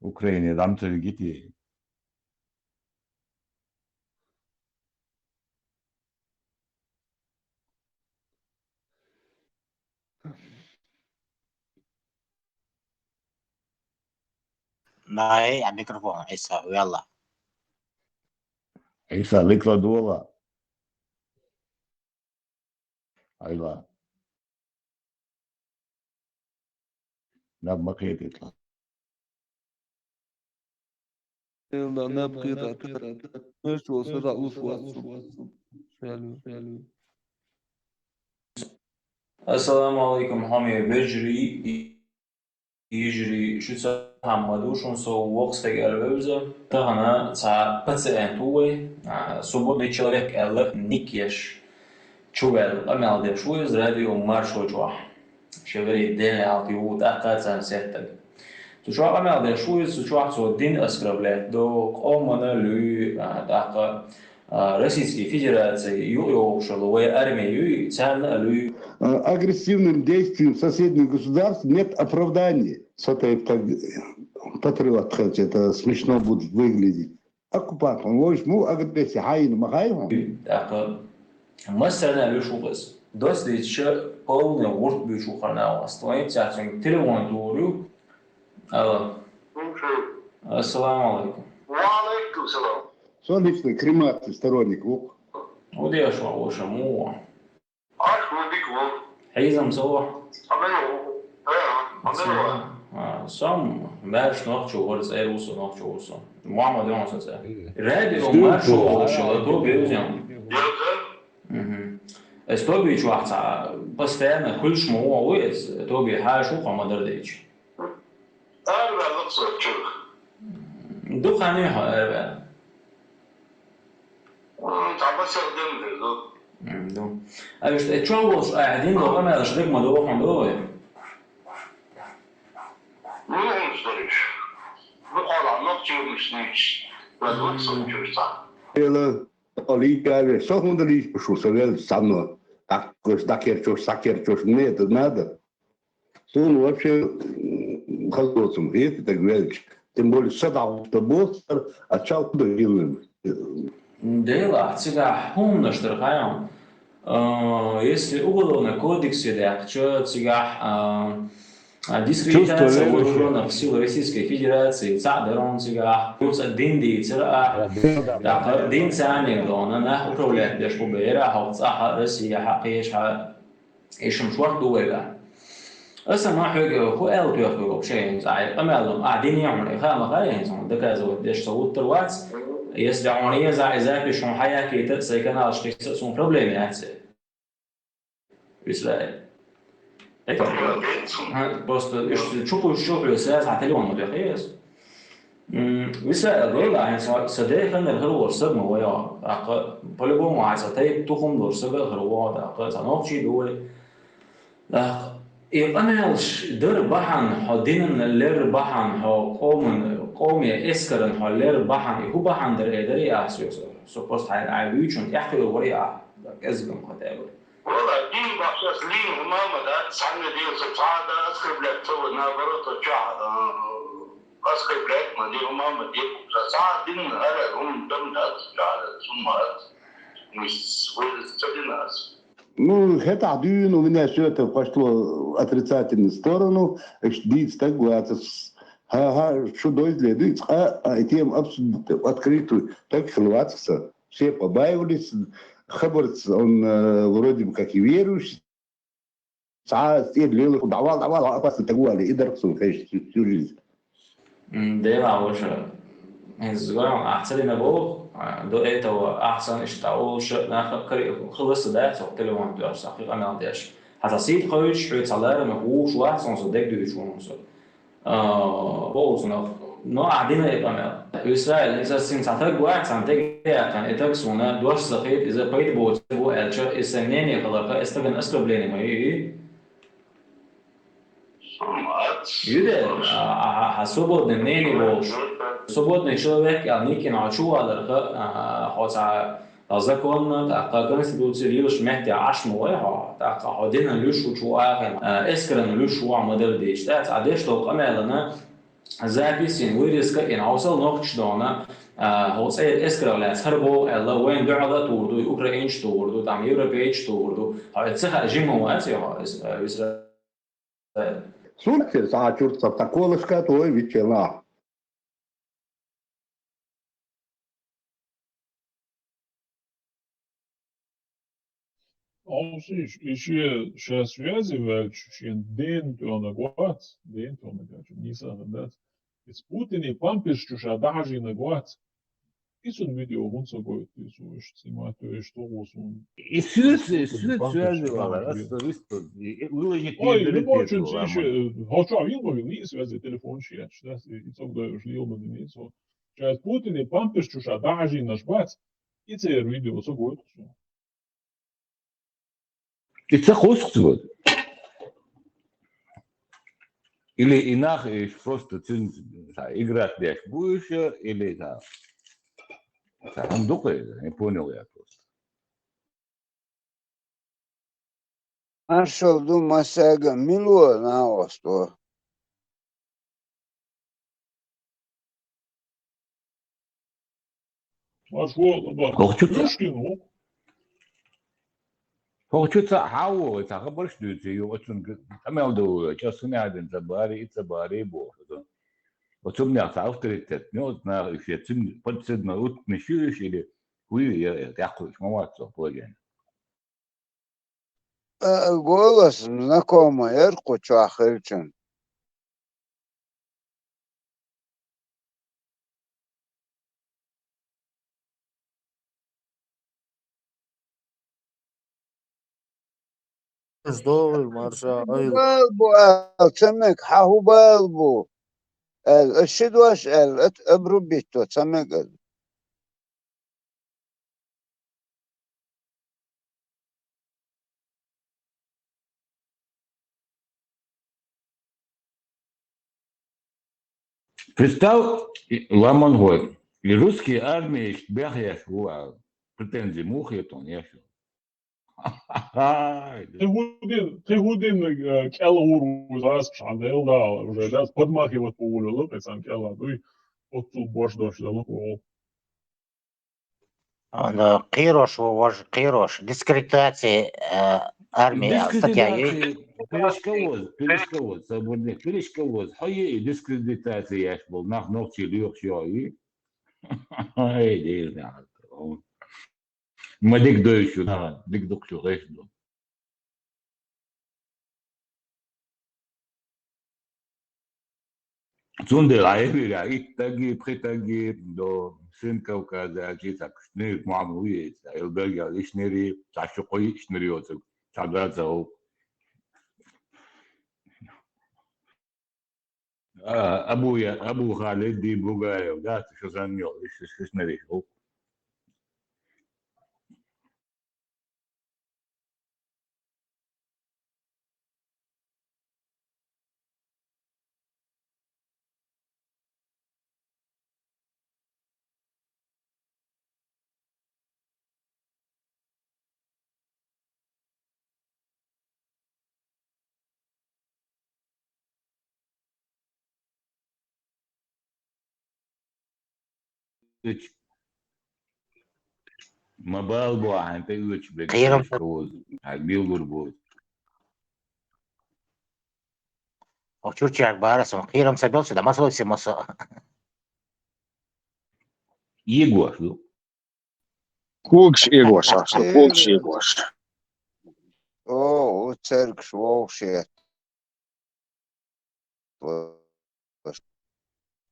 Украине дамтер гити معي على الميكروفون عيسى ويلا عيسى لك لا دولا ايوه لا ما كيت يطلع يلا نبقي مش وصل وصل السلام عليكم حامي بجري يجري شو محمدوش ونسو وقت تجربة تهنا تا пациент уй свободный человек эллах никеш чувел амел де шуй зради умар шуйчуа шевери ден алтиут акацан сеттаг тушуа амел де шуй сучуа со дин аскраблет до комана лю така Российской Федерации юошеловой армии царна лю агрессивным действиям соседних государств нет оправдания. Что-то патриот, хоть это смешно будет выглядеть. Оккупант, он возьму агрессию, хайну, махайну. مثلا لشوقس دوست دیگه قانون ورد بیشوخر نوستوی تاعتون تلفن دورو السلام عليكم وعليكم السلام. Что лично кремация сторонник ВУК? ودي اشوى وشموع عارف وديك ВУК. حيزم صوح عملوا مارش نوخشو ورز ايروسو نوخشو ورسو محمد يونس رادي مارشو وشلاتو بيوزيان استوبي شو واحد بس فعلا كل شموع ويز توبي حاشو قام درديش أنا نقصد شو دو خانيها أربعة تعبس يخدم دو أيش تشوفوا قاعدين لو ما أشرب ما دوه حمدوه مو مشتريش بقول عن نقطة مش نيش بدوكسون شو صح يلا Олигария, что он дали, что совет сам так сакерчош, нет, надо. Что он вообще холодцем, это так говорит, тем более садал, что бостер, а чал куда делаем. Дела, цыга, умно штырхаем. Если уголовный кодекс, цыга, дискредитация вооруженных сил Российской Федерации, цадерон цыга, динди цыга, дин цани глона, на управлять деш побера, хауцаха Россия حقيش إيش مش وقت دوّلا. أصلاً ما حاجة هو قال بياخدوا بشيء زعيم أمالهم قاعدين يعملوا إخاء مخايا إنسان ده كذا وديش صوت تروات يسدعونية زعيزات بيشون حياة كي تأسي كان على شيء سون بروبلم يعني إسرائيل. Просто чупаю связь على تليفون متخيس. إسرائيل قال يعني صدق خلنا الغرور صدق مويا. по-любому عايز تاي تخم دور صدق غرور ده. صنوع شيء دوي يقنعش در بحن حدين لر بحن ها قومي اسكرن ها لر بحن هو بحن در ادري اسيوس سوبوست هاي عيبي چون يحكي له وريا كذب مقدار والله دي بخصوص لي ما مدى سنة دي سبحانه أذكر بلاد تو نابرة تجاه أذكر بلاد ما دي ما مدي ساعة دين هذا هم دم دات على ثم مش ويستدين ناس. Ну, это один у меня все это пошло отрицательную сторону, ждить так говорится, что следует, тем абсолютно открытую, так хлопаться, все побаивались, Хаббардс, он вроде бы как и верующий, давал, опасно так говорили, и дарцу, конечно, всю жизнь. ده وش الزجاج أحسن نبوه دقيقة وأحسن إشتاول شيء ناخد خلص ده سقط له وان بيار صحيح أنا عنديش حتى سيد خويش شوية صلاة ما هو شو أحسن صدق ده شو نص بوز نو قاعدين يبقى ما إسرائيل إذا سنتك واحد سنتك كان إتاك سونا دوش صحيح إذا بيت بوز هو ألشة إسنانية خلاص استغن أسلوب لين ما هي Jude, a slobodne dnevni boš, slobodni človek, ali neki načuva, da hoca zakon, da konstitucija liš mehti ašmo leha, da hodina lišu čuvagen, eskren lišu model deš, da adeš to kamelana, zapisin wiriska in ausal noqchdona, hoca eskrala sarbo, alla وين بعضة تورdo, Ukrainç تورdo, tam Europeiç تورdo, هتسخ جيموات يا إسرائيل. Слушайте, чурца, такое скатое вечера. Еще связи, чем день то на год, день то на год, не знаю, из Путина пампиш чуша даже на год. И сон видео он собой, и сон снимает, то есть что он. И связи вала, что выложить. Ой, ну очень еще, хочу видно, не связи телефон счет, что и так далее, жил мы не so. Сейчас Путина пампиш чуша даже на год, и це видео собой. И это хостство. Или инах просто играть дальше будешь, или да. Он духает, не понял я просто. Нашел дума сега мило на осто. Хочется хау, это хабар что это очень амелду, сейчас надо забари бо. Вот у меня авторитет, не знаю, если ты подседно вот мешаешь или хуй я такой мамацо плагин. Голос знакомый, эрку чахырчен. Здорово, Марша. بالبو تسمك حاهو بالبو الشدوش ابروبيتو تسمك Представь, Ламонгой, и русские армии бяхяш хуа, претензии мухи это он яшу. Ты гудин келлу раз шандел да, уже да, подмахивать по улицу, это сам келла, ну и вот тут больше дождь да луку. قيروش ووج قيروش ديسكريتاتي армия статья есть. Перешковоз, свободный перешковоз. Хай дискредитация яш был, нах ногти льёх шои. Ай, дизна. ما ديك دويشو ديك دوكشو غيش دو زوندي العيبي رعيت تاجي بخيتاجي دو سين كوكازا جيتاك شنير معموية البلجا ليشنيري تعشقوي شنيريوتك تعدازو أبو خالد دي بوغايا ودات شو زانيو إيش شنيريشو üç mabal bu ante üç قيرم bekleyiş koz. Bilgur bu. وتشوتشي أخبار اسمه قيرم سبيل سودا ما سوي سمسا Igor şu. Kūks iegošās, nu kūks iegos. O, cerkš, volšiet.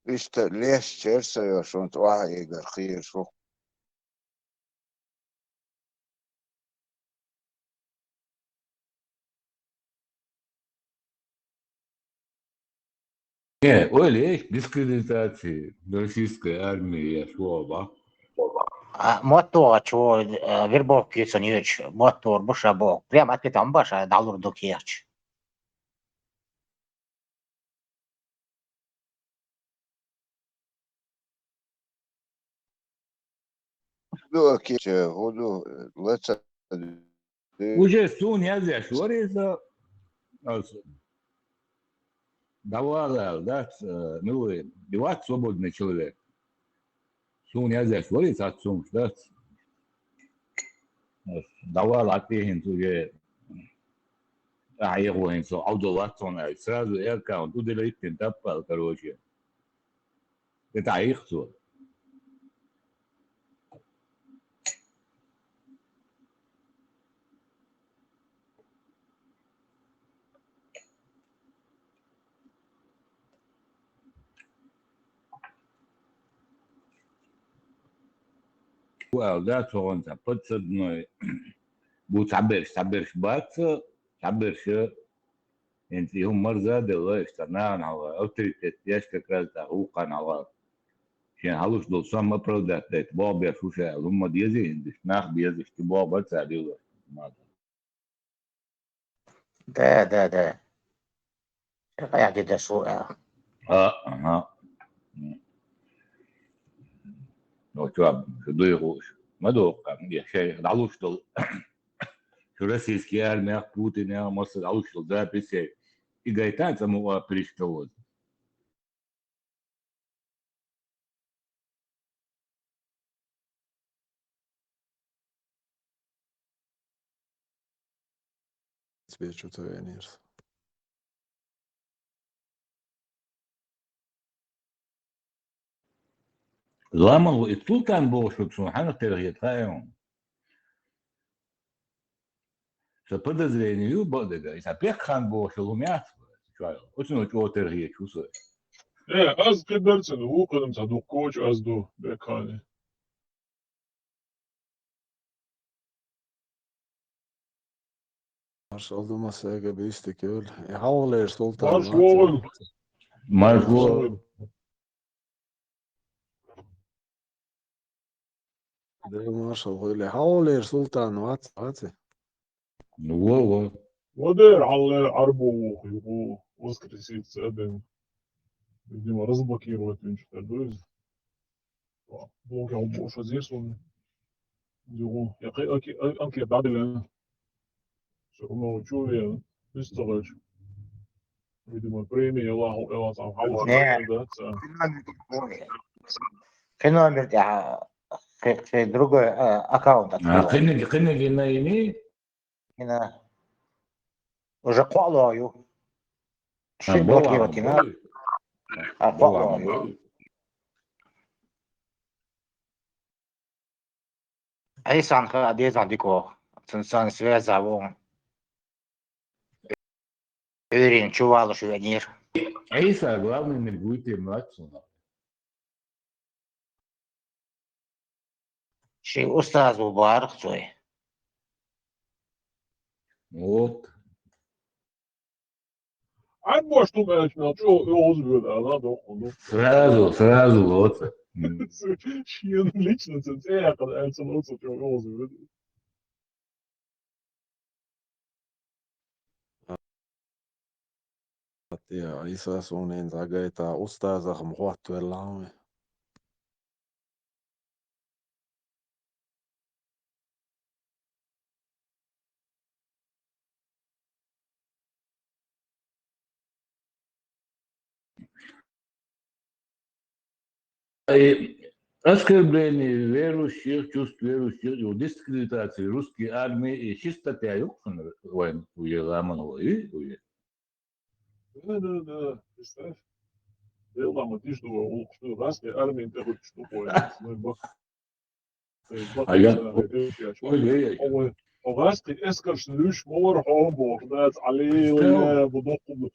İşte leş çerseyor şunt vahigar khir şu. Не, öyle дискредитации российской армии слова. мотор чего вербовки соньюч мотор бушабо прямо от там баша далур докерч Доки худу леца. Уже сун yazıyor. Orada давала, да, ну, бивать свободный человек. Сун yazıyor. Orada отцом, да. Давал отпехин уже его инсо аудоватсон, сразу аккаунт удалить тапал, короче. Это их все. Да, он подсадной. Bu تعبرش بات تعبرش انت هم مرزا دلوا اشترناها على اوتوريتет яш как раз да уқан على عشان هلوش دول سام продать это бабе шуша هم дези индиш нах дези что баба царила ده قاعد ده سوء ага ну что что يغوش ما دوق يا شيخ هلوش دول شو российские армия Путин я мосс هلوش دول ده بس игайтан самого перешкод Тебе что-то венерс. Ламал и Султан был, что Султан переехал. Что подозрение было, и опять хан был, что умят. Очень очень чувствую. Az kıdırtsın, o kadın saduk koç az do bekane. Marshall Dumasega biste kul. Havaler Sultan. Marshall. Marshall. ده Marshall قولي havaler Sultan واتي. Во. ودير على عربو وخيبو воскресить سأدن. Видимо, разблокировать уничтожить. Donc, on peut choisir son. Et après, ok, بعد الآن. Sur موجود historique. Видимо, премия الله تعالى حاول في номер في другой аккаунт открыл. Книги на ими? Уже квалою. Что блокировать не надо. Квалою. Айсан адезан дико. Цинсан связавон. Уверен, чувал шувенир. Айса, главное, не будете младшим. Ши устаз мубарак свой. Вот. عارف что начинал, что озбил, она доходу. Сразу, вот. Шин лично цензия, когда я ценился, что озбил. يا عيسى سونين زاجيتا أستاذ مخوات والله. Оскорбление верующих, чувств верующих, его дискредитации русской армии и чисто тяюк, войн уеламан и Да, представь. Дело мы ты что русская армия это вот что понимаешь. а я ой, Rasti eskarslus mor hobo dat alleen bedoel.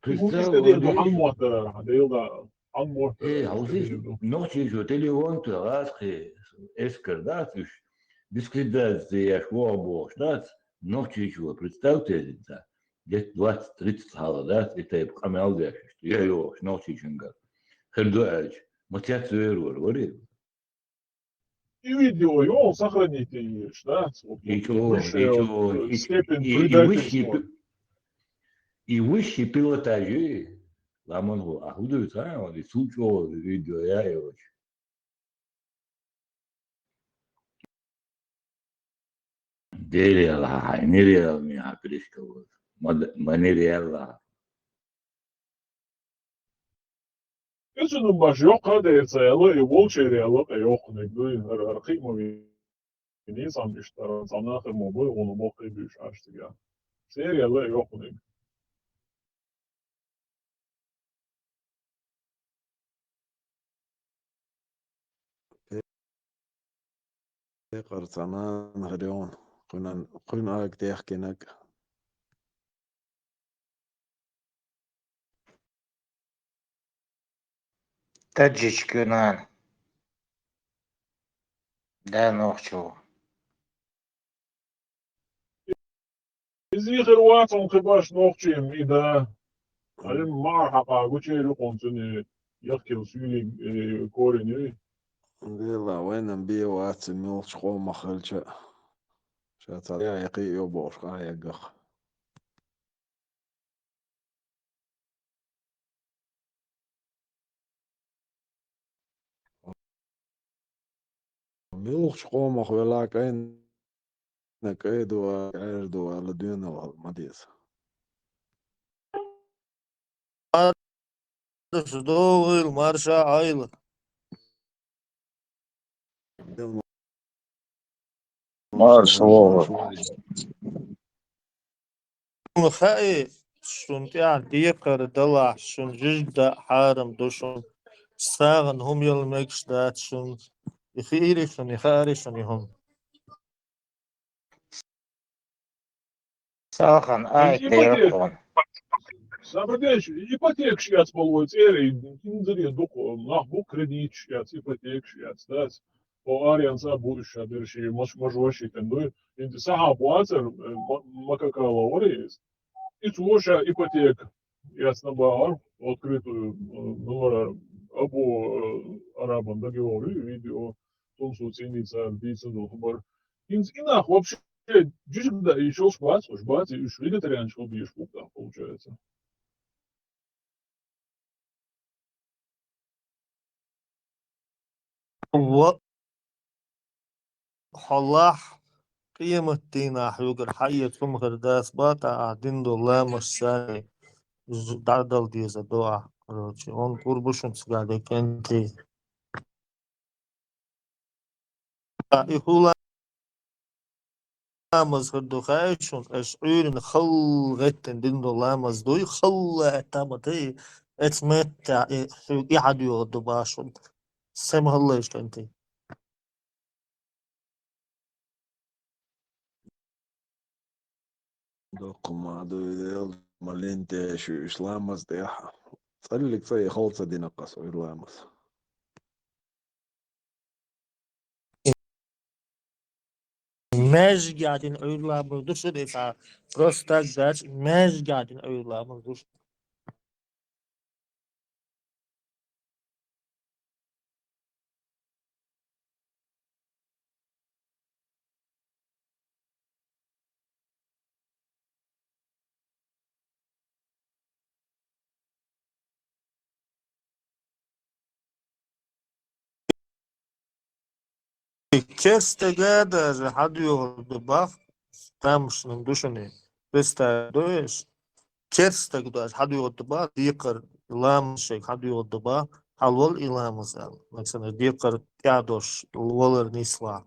Hoe is dat de handmotor? De handmotor. ночью же телефон раски эскардатус дискредитация швабо штат ночью представьте это где 20-30 хала да это камел да я его ночью чинга хердуач мотивацию говорит И видео его сохраните есть, да? И высший пилотажи ламонгу ахудуют, он и сучо видео я его. Делила, не реал меня пересказывают. Манериала. Если ну башок кадается, цело и волчье реало, и охнет, да, архимови. Не сам что сам нахер мобы, он мог и бишь аж тебя. Серия ле и охнет. قرصمان هريون قلنا تحكي نك تجيش كنان ده نوخشو Зихер ватсон хибаш нохчим и да. Алим мархаба гучели концуни яхкил сюли корени. ديلا وين بيه واتس ميل شخو مخلشة شاتال يا يقي يوبوش قا يقخ ميل شخو مخ ولا كاين نكيدو عيردو لدينا والمديس Сдовыл марша айла. Маршал. خاي شون تاع ديقر دلع شون جدا حارم دوشون ساغن هم يلمكش دات شون يخيري شون يخاري شون يهم ساغن اي تيركون Sabrdeš, ipoteka šķiets paloc ierī, indzerie duko, nahbu kredīt šķiets, ipoteka šķiets, tāds. O arians būšā, ir šī mažošī, ten, nu, inti sahābu atcer, makakāla orijas. It's lošā ipoteka, jāc nabār, открытую, номера, або арабам договоры, видео, тумсу ценица, бийцену, хубар. Инах вообще, джишк, да, еще шпац, и вегетарианчик бьешь, получается. وحلاح قيمة تينا حيوغر حية كم غرداس باتا عدين دولا مساني دعدل ديزا دعا روشي اون قربوشن سقادة كنتي إيهولا مزغردو خايشون أشعيرن خل غتن دين دولا مزدوي خل اعتمدي اتمتع يحدو يغدو باشون سيما الله إيش كنتي دوكما دو مالينتي شو إسلامس ديحا صليك في خلصة دي نقص إسلامس ماش قاعدين أولامز دوش ديسا بروستاك داش ماش قاعدين أولامز دوش كيرستا قادر حد يغرد باخ تامش نمدوشني بستا دوش كيرستا قادر حد يغرد باخ ديقر لام شيك حد يغرد باخ Halvol ilamızal. Mesela dikkat kadosh volur nisla.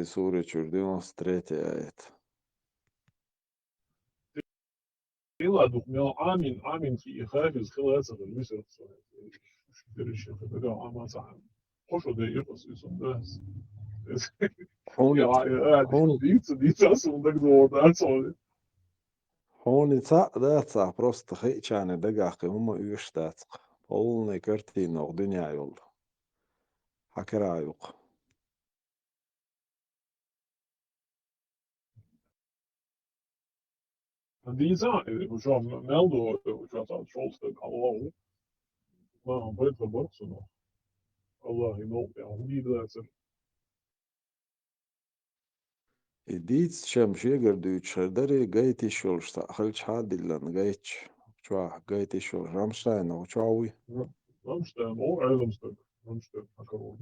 Sura 93. ajet. Ila dok mel amin ki hafiz khalatsa المسر درش فبدا عام صح خوشو ده يقص يسون das ja die أصلا ده ده ده Honica dācā просто heičāni degāki uma yštāc. Polni kartīno duņājul. Hakerājuk. die zaken we gaan melden we gaan aan het schoolstuk hallo maar een beetje boksen nog Allah je ja hoe die dat Idīts čem šiegardūč šardarī gaitišul halč hādillan gaitš. Čvā gaitišul Ramsteinu čvāvi. Ramstein or Eilemstuk Ramstein hakarol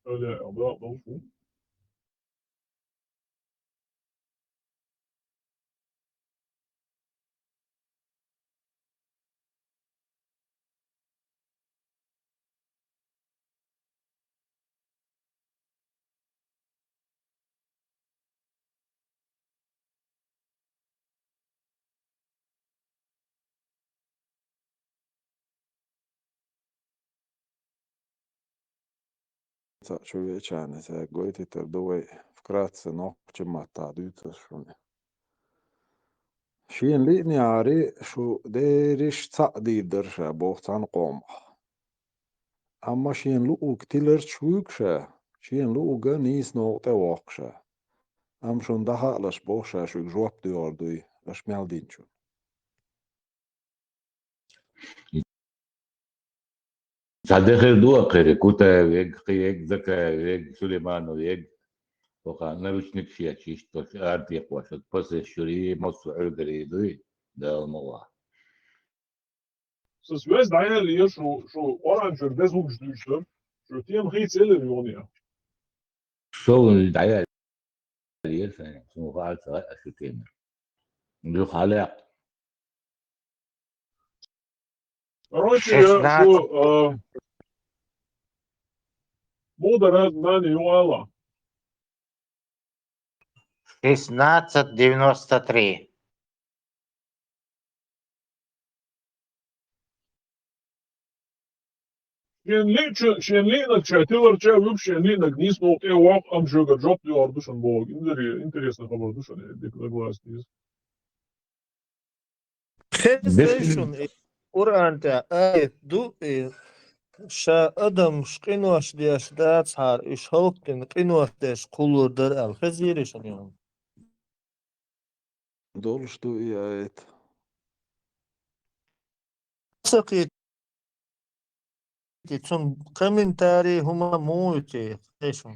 öyle abla olsun Čovječāni tā goiti tur duvai vkrātse nokčamā tādu šuni. Šien līnijāri šo dēriš cādīdar šā bohtan qomā. Amma šien lūg tilar čūkšā, šien lūga nīs noqte waqšā. Am šun daha las bohšā šūk žopdi ordui, las meldinčun. صدق دو آخره کوتا یک ذکر یک سلیمان یک وقع نروشنك شيء شيء توش أرضي قواشد بس الشري مصر عرقري دوي ده الموضوع så Suez dajer šo oranžer bez ugždušter, šo tijem hic elevionija. شو الدعاية اللي يرسل اسمه فعل سواء أشوتين له خلاق Короче, šo moderat mani Joala. 1693. Šenlinak četilar čia vip šenlinak nismo te waq am šoga job di ordushan bog. Интересно habar dushan dikla glasniz. PlayStation Qur'onda ayet du sha adam qinosh diyash datsar ish halqin qinosh des qulurdir al khazirishon yani. Dolştu ayet. Saqit tsun комментарии huma muyti PlayStation.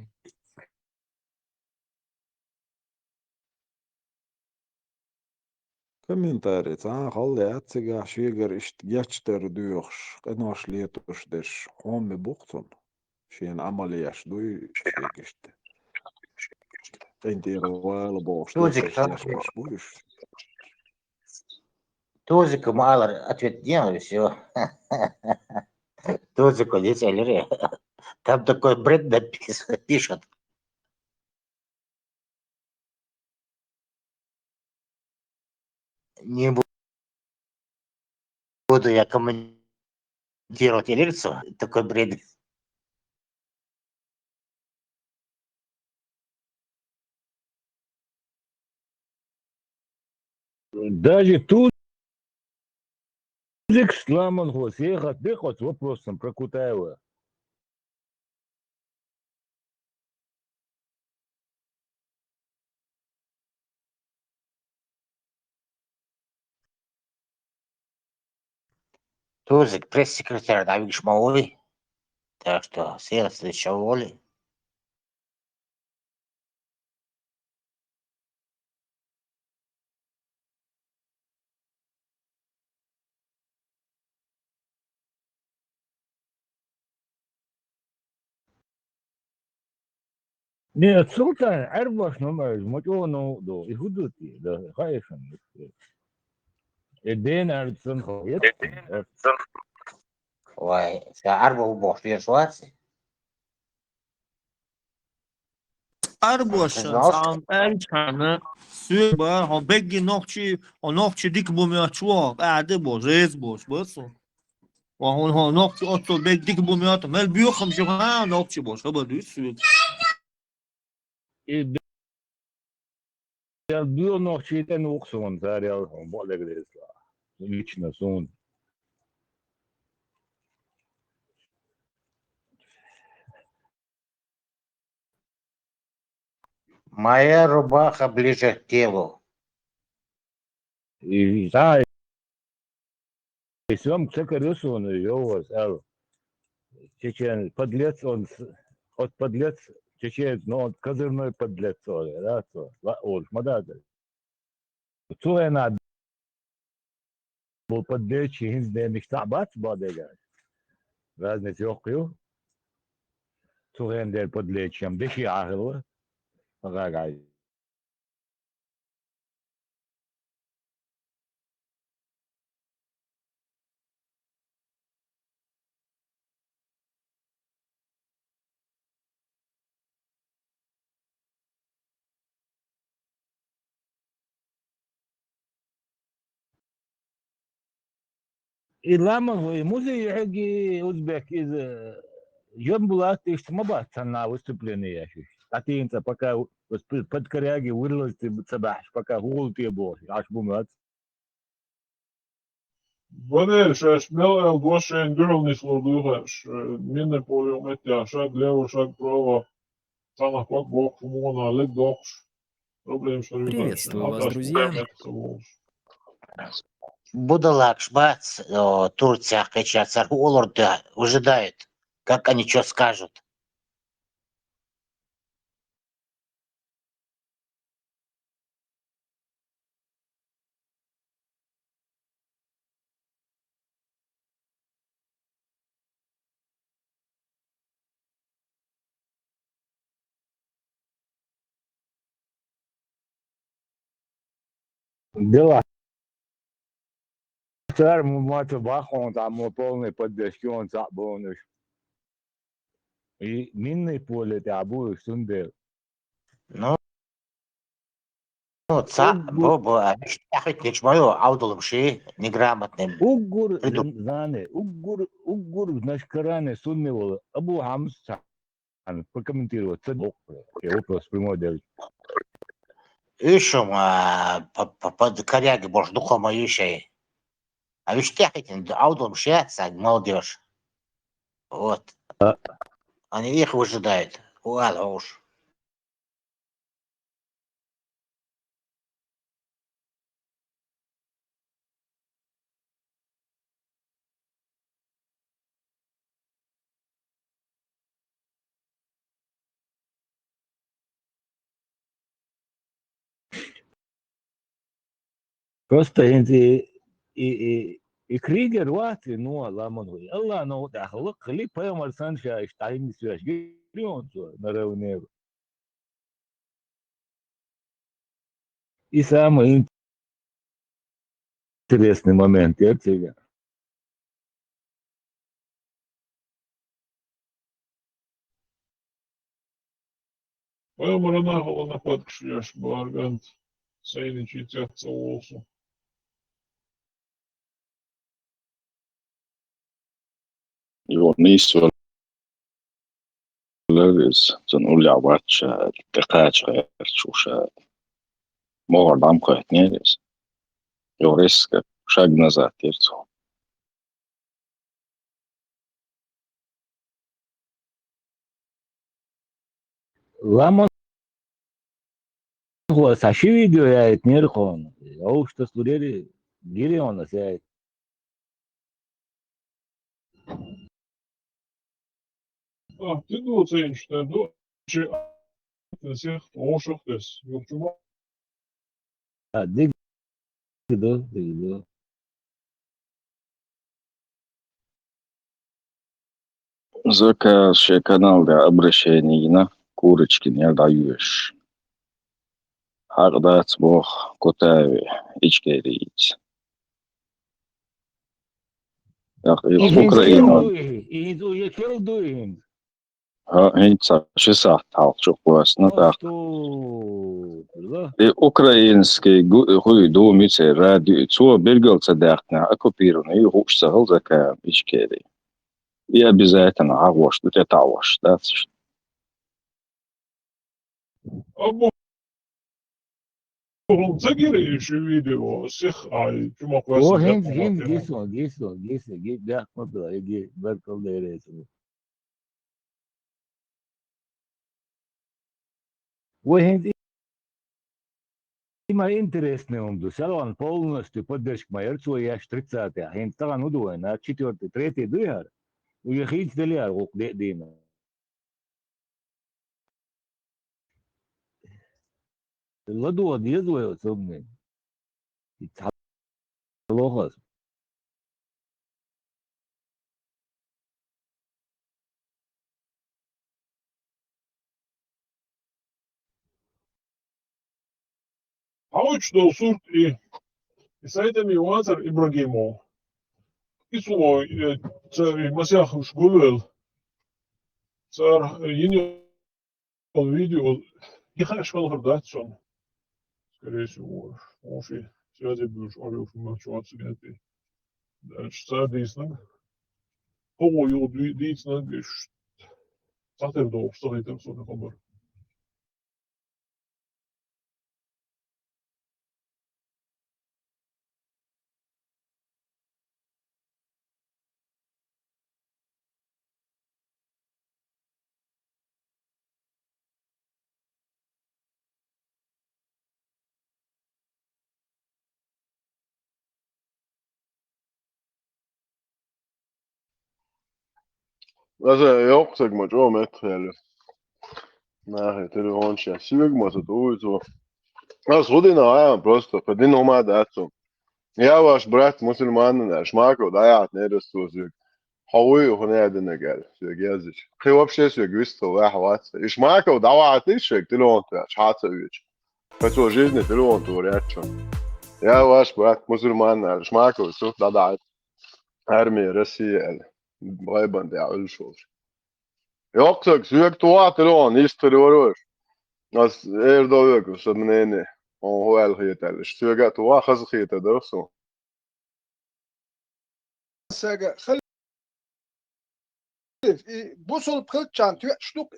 Комментарий. Цан халли атсига шигер ишт гячтер дюхш. Qinosh lietush des qomi buqtun. Šien amalияш дуй šigishti. Inti roela boš. Тузик Малар ответ делал, и все. Тузик удивительный. Там такой бред пишет. Не буду я комментировать лекцию. Такой бред. Даже Тузик сломан голос. Я хотел с вопросом про Кутаева. Тузик пресс-секретарь Давид Шмаулы. Так что следующего воли. Не, Султан, арбаш номер, мотону до, и худути, да, хайшан. Эден арцен хоет. Ой, арба убох персуации. Арбошан сам эльчана сюба ха беги нохчи дик бумячво аде бош рез бош босо ва он ха нохчи отто бег дик бумят мел биохам жога нохчи бош хаба дус И я был noch читан уксон, зарял, более грезла. Лично сон. Моя рубаха ближе к телу. И да, и сам цекарюс он его сел. Чечен подлец он от подлец чечен, но он козырной подлец, да, то. Ol, мадада. Туена был подлец, хинз де михтабат бадега. Разные тёхкю. Туен де подлец, чем деши ахло. Рагай. И лама и музей حقي أوزبك إذا جنبلات إجتماعات на выступление яши. А ты инта пока под коряги вырвалась ты собаш, пока гул ты бог, аж бумат. Wanneer ze snel el was en girl niet voldoende, minder podium met ja, zak leeuw, zak proa, tanag wat bok, vermogen, lik dogs, probleem Приветствую вас, друзья. Будалак, Шбац, Турция, Качацар, Олорда ожидают, как они что скажут. Дела. Царь мать бахон там полный поддержки он забонуш. И минный поле ты обуешь сунде. Ну, Боба, я хоть не чмою, аудулом ши, неграмотным. Угур, знане, угур, значит, Коране сунневал, Абу Хамс, прокомментировать, я вопрос прямой делать. Ишем, под коряги, боже, духом моющей. А ведь я хоть аудулом ши, молодежь. Вот. Они их выжидают. Ладно уж. Просто и Кригер ваты, ну, ламон, Allah, ну, да, хли поймал санша, штайн свяж, гирион, на равне. И самый интересный момент, я тебе. Pojamo naholo na podkšljaš bargant, sejniči tjatsa olsu. Jo, niissä löydys, sen uljaavatsa, tekäätsä, mulla damkoet neljäs. Jo riske, шаг назад, терцу. Ламон هو ساشي فيديو يا اتنيرخون او что студери гириона сяет. Ты доценишь, что дочь всех ошах тес. Йокчума. Диг до. Заказчик канал для обращений на كورتشكين يرد عيوش حقدات بوخ كتاوي إجكيريت يا أخي أوكرانيا ها هنت شو صح تعال شو كويس نتاع أوكرانسكي هو دو ميتة راديو تو بيرجل صدقنا أكو بيرون يروح سهل زكاة إجكيري يا بزايتنا عوش بتتعوش that's أبو تجري شو فيديو سيخ عاي كما قوي O صدق hens ماتنا git da madra igi berkal deresu. O hens ima интересне онду. Салон полностью поддержка я штрицата. Hens tagan uduvena 4-3 duyar. U yahid deliar uq dina. Ladu adiyazwe somne. Lojas. Hauç da surt ساعتها وازر إبراهيمو اسمه مسيح مش قبل صار يني الفيديو يخش من هرداتشون скорее всего ماشي связи будешь орёв мачуат сгати что дийсно هو يو дийсно геш сатер до стоит со на хабар Also, ja, sag mal, schon mitteilen. Nachher, Telefonchen. Sag mal, so du, so. Das wurde nachher, просто, подин ума дацу. Я ваш брат мусульманин, шмако, да я не расту, حوي أغنية دينا قال سوى جازش خي وابشي سوى جوستو واحد واتس إيش معك ودعوة عتيش تلون تاش حاطة ويش فتوى جيزني تلون تورياتشون يا واش برات مسلمان إيش معك وسوف دعوة أرمي رسي غيبا دي عقل شوش يوكسك سوى توا تلون يستري وروش ناس إير دويك وصد منيني هو الخيط إيش سوى توا خز خيط درسو خلي بوصل بخلت شان شتوك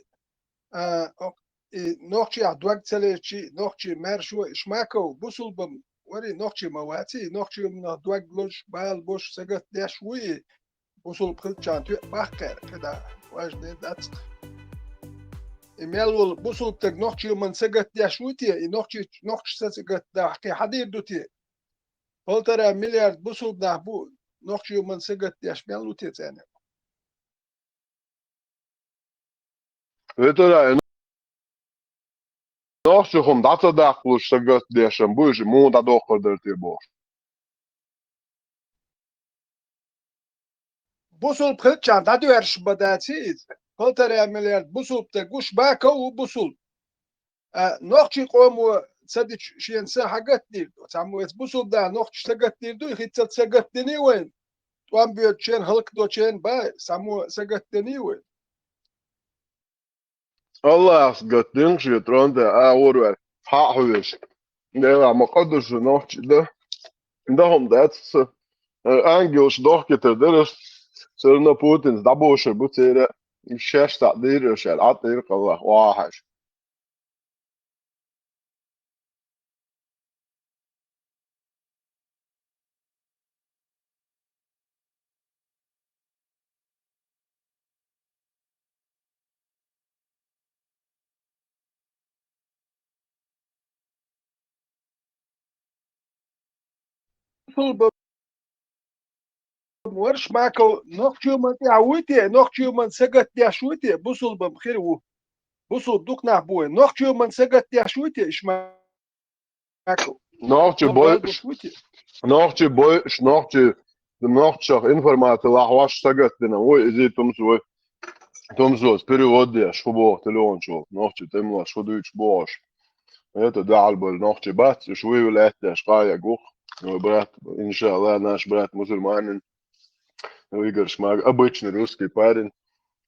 نوخشي عدوك تسليشي نوخشي مارشو إشماكو بوصل بم وري نوخشي مواتي نوخشي من عدوك لوش بال بوش سجت داشوي بوصل بخلت شان باخر كده واش دات إميل بوصل تك نوخشي من سجت داشويتي نوخشي سجت دا حكي حدير دوتي قلترا مليار بوصل نحبو نوخشي من سجت داش ميلوتي تاني Это ночью хом дата да хлуш сагат дешем будешь му да доходер ти бош. بوصل بخلت شان دادو يرش بداتي قلتر يا مليار بوصل تقوش باكو وبوصل نوخشي قومو تصدق شين سا حاجات دير تعمو بوصل دا نوخش ساقت دير دو يخيط ساقت دني وين توام بيوت شين هلك دو شين باي سامو ساقت دني وين الله يسقط دينشي ترون ده أورور حاحوش ده ما قدرش نوخش ده هم داتس أنجلش دوخ كتر درس سرنا بوتينز دابوش بوتيرة الشاش تقدير شال عطير الله واحش ورش معكو نوخشيو من تعويتي نوخشيو من سقت داشويتي بوصل بمخير بوصل دوك نحبوه نوخشيو من سقت داشويتي إيش معكو نوخشي بويش نوخشي نوخشي إنفورماتي لاحواش سقت دينا وي إزيتم سوي تمزوز переводишь шубо телончо ночи темла шудуч бош это дальбол ночи бат шуй вилеташ قايا гух брат иншаллах наш брат мусульманин Игорь Шмаг обычный русский парень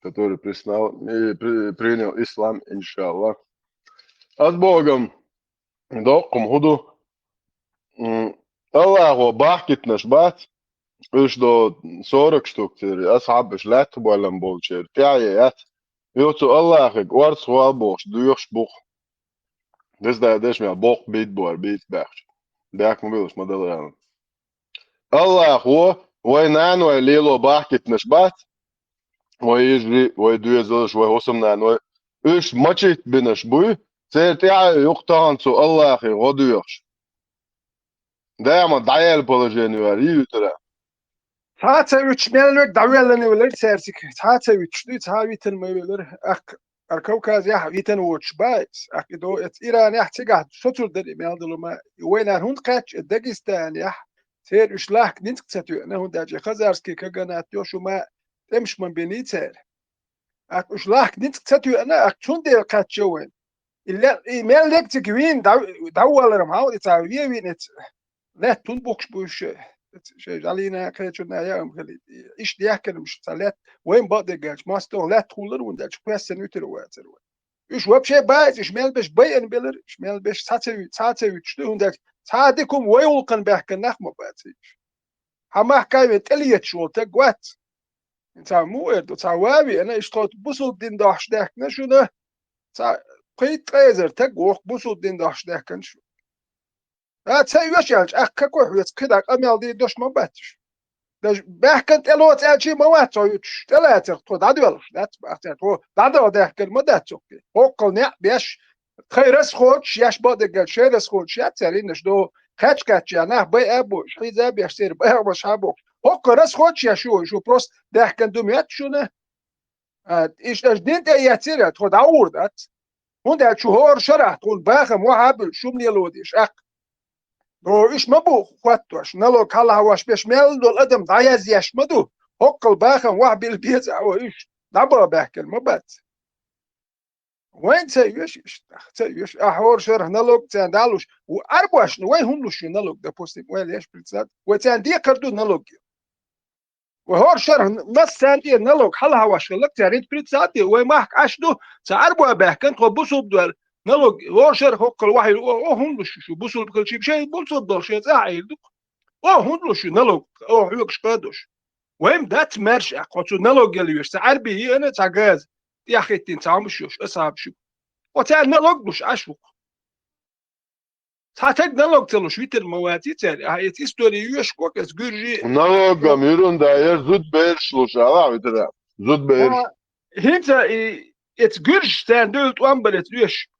который принял ислам иншаллах от Богом докум худу Аллаху бахкит наш бат إيش دو 40 штук تري أصعب إيش لا تبغى بولشير تعيات يوتو الله خيك وارس هو بوش دويش بوخ ده داش مع بوخ بيت بور بيت باخش باك مبيلش مدلران الله هو وينان ويليلو باحكت نشبات ويجري ويدويزلش ويوسمنان إيش ماتشيت بنشبوي سير تعي يقطعن سو الله خي غدويش دائما دعيال بولجينيوار يوترا Taça 3 melek davellenivler sersik. Taça 3'lü taviten meveler ak Arkavkaz ya viten watch bais. Ak do et İran ya tigah sotur der meldulma wena hund kaç Dagestan ya ser üslak nint ksatü ne hund acı Khazarski kaganat yoşuma demiş man beni ter. Ak üslak nint ksatü ana ak çun der kaç jowen. İlla melek tigwin dawallarım ha taviye vinet. Ne tun bokş bu şey. شيء علينا كنا يوم خلي إيش دي أكل مش ثلاث وين بقدر جالش ما استوى لا تقولر وندش كويس نوتر واتر إيش واب شيء بايز إيش مال بش بيان بيلر إيش مال بش ساتسوي تشتو وندش سادكم ويولقن بحكي نخمة باتيش هما حكاية تليت شو تقوات إنت مو إردو تعوابي أنا إيش تقول بوصل دين داش ده نشو ده قيت غير تقوق بوصل دين داش ده كنشو تسويش يعني أكاكو حويت كده أميال دي دوش ما باتش داش بحكنت إلوت أجي ما واتش ثلاثة تو دادوالش دات بحكت تو دادو ده كلمة داتشوك هوكل نع بيش خيرس خوش ياش بعد قال شيرس خوش يا تسالينش دو خاتش كاتش أنا بي أبوش حيزا بيشتري بي أبوش أبوك هوكل رس خوش يا شو بروس ده كان دوميات شو نه إيش داش دين تأياتير تو داور دات هون ده شو هور شرح تقول باخم وحابل شو من يلوديش دو إيش مبو خواتوش نلو كلا هواش بيش ميل دول أدم ضايز ياش مدو هقل باخن واحد بالبيت أو إيش دبا بحكي المبات وين تسويش أحور شرح نلوك تان دالوش وأربوش وين هنلوش نلوك ده بوستيم وين ليش بالذات وتان دي كردو نلوك وهور شرح نص تان دي نلوك حلا هواش لك تاريد بالذات وين ما حك عشدو تأربوا بحكي تقبصوا بدول نلوك ورشر هوكل واحد هندلش شو بوصل بكل شيء بوصل دور شيء زعيل هندلش نلوك حيوكش قادوش وهم دات مرش أقوتو نلوك اللي يستعر به أنا تعجاز يا أخي تعمشوش أصعب شو وتعال نلوك مش أشوك تعتق نلوك تلوش ويت المواتي تاني هاي تيستوري يشكوك اس جورجي نلوك ميرون داير زود بيرش لوش على بترا زود بيرش هنت ات جورج تان دولت وامبلت ليش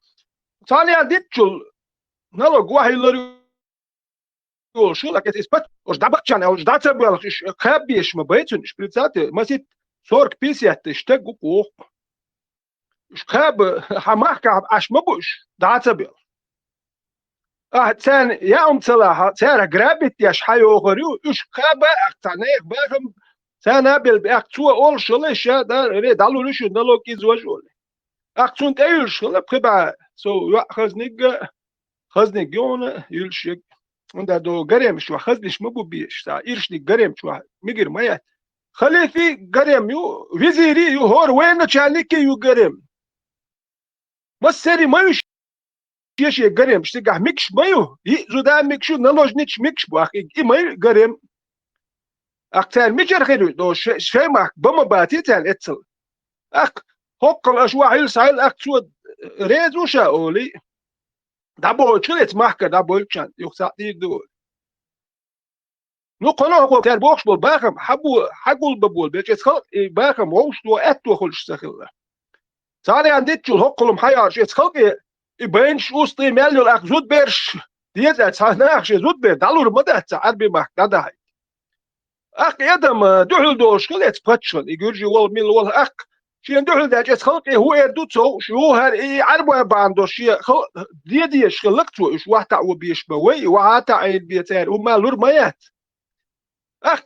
ثانيا ديتشل نلوك واحد شو لك اسبت وش دبقشان او داتا بالش خابيش ما بيتش بريتاتي ما سيت سورك بيسيات تشتق وقوق اش خاب حماك اش مبوش داتا بال ثاني يا تلاها ترى جرابت ياش حيو غريو اش خاب اقتنيك باهم ثاني بالاكتو اول شلش دا ري دالو لش نلوك يزوجول اقتون تايل شل بخبا سو خزنيك يون يلشك وندا دو قريم شو خزنش مبو بيش تا إيرشني قريم شو ميجر مايا خليفي قريم يو وزيري يو هور وين تشاليكي يو قريم ما سري ما يش يشي قريم شتيقع ميكش مايو زودا ميكشو نلوج نيتش ميكش بو أخي إي ماي قريم أكتر ميجر خيرو دو شي ماك بما باتي تال اتسل هوكل أشوا هيل سايل أكتو ريزو شاولي دابو تشلت محكة دابو تشان يخساتي دول نو قناه هو تر بوخش بول باخم حقول ببول بيجي خلق باخم ووش دو اتو خلش سخله ثاني عندك هوكلم حيار شي خلق يبينش وسطي مليو الاخ زود بيرش ديزا ثاني اخ زود بير دالور مدات عربي ماك دادا اخ يدم دوحل دوش خلت باتشل يجرجي وول ميل وول اخ شي ندخل داجت خلقي هو يردوتو شو هر عربو باندو شي دي شخلقتو اش واحد تعو بيشبوي وعاتا عين بيتار وما لور ميات اخ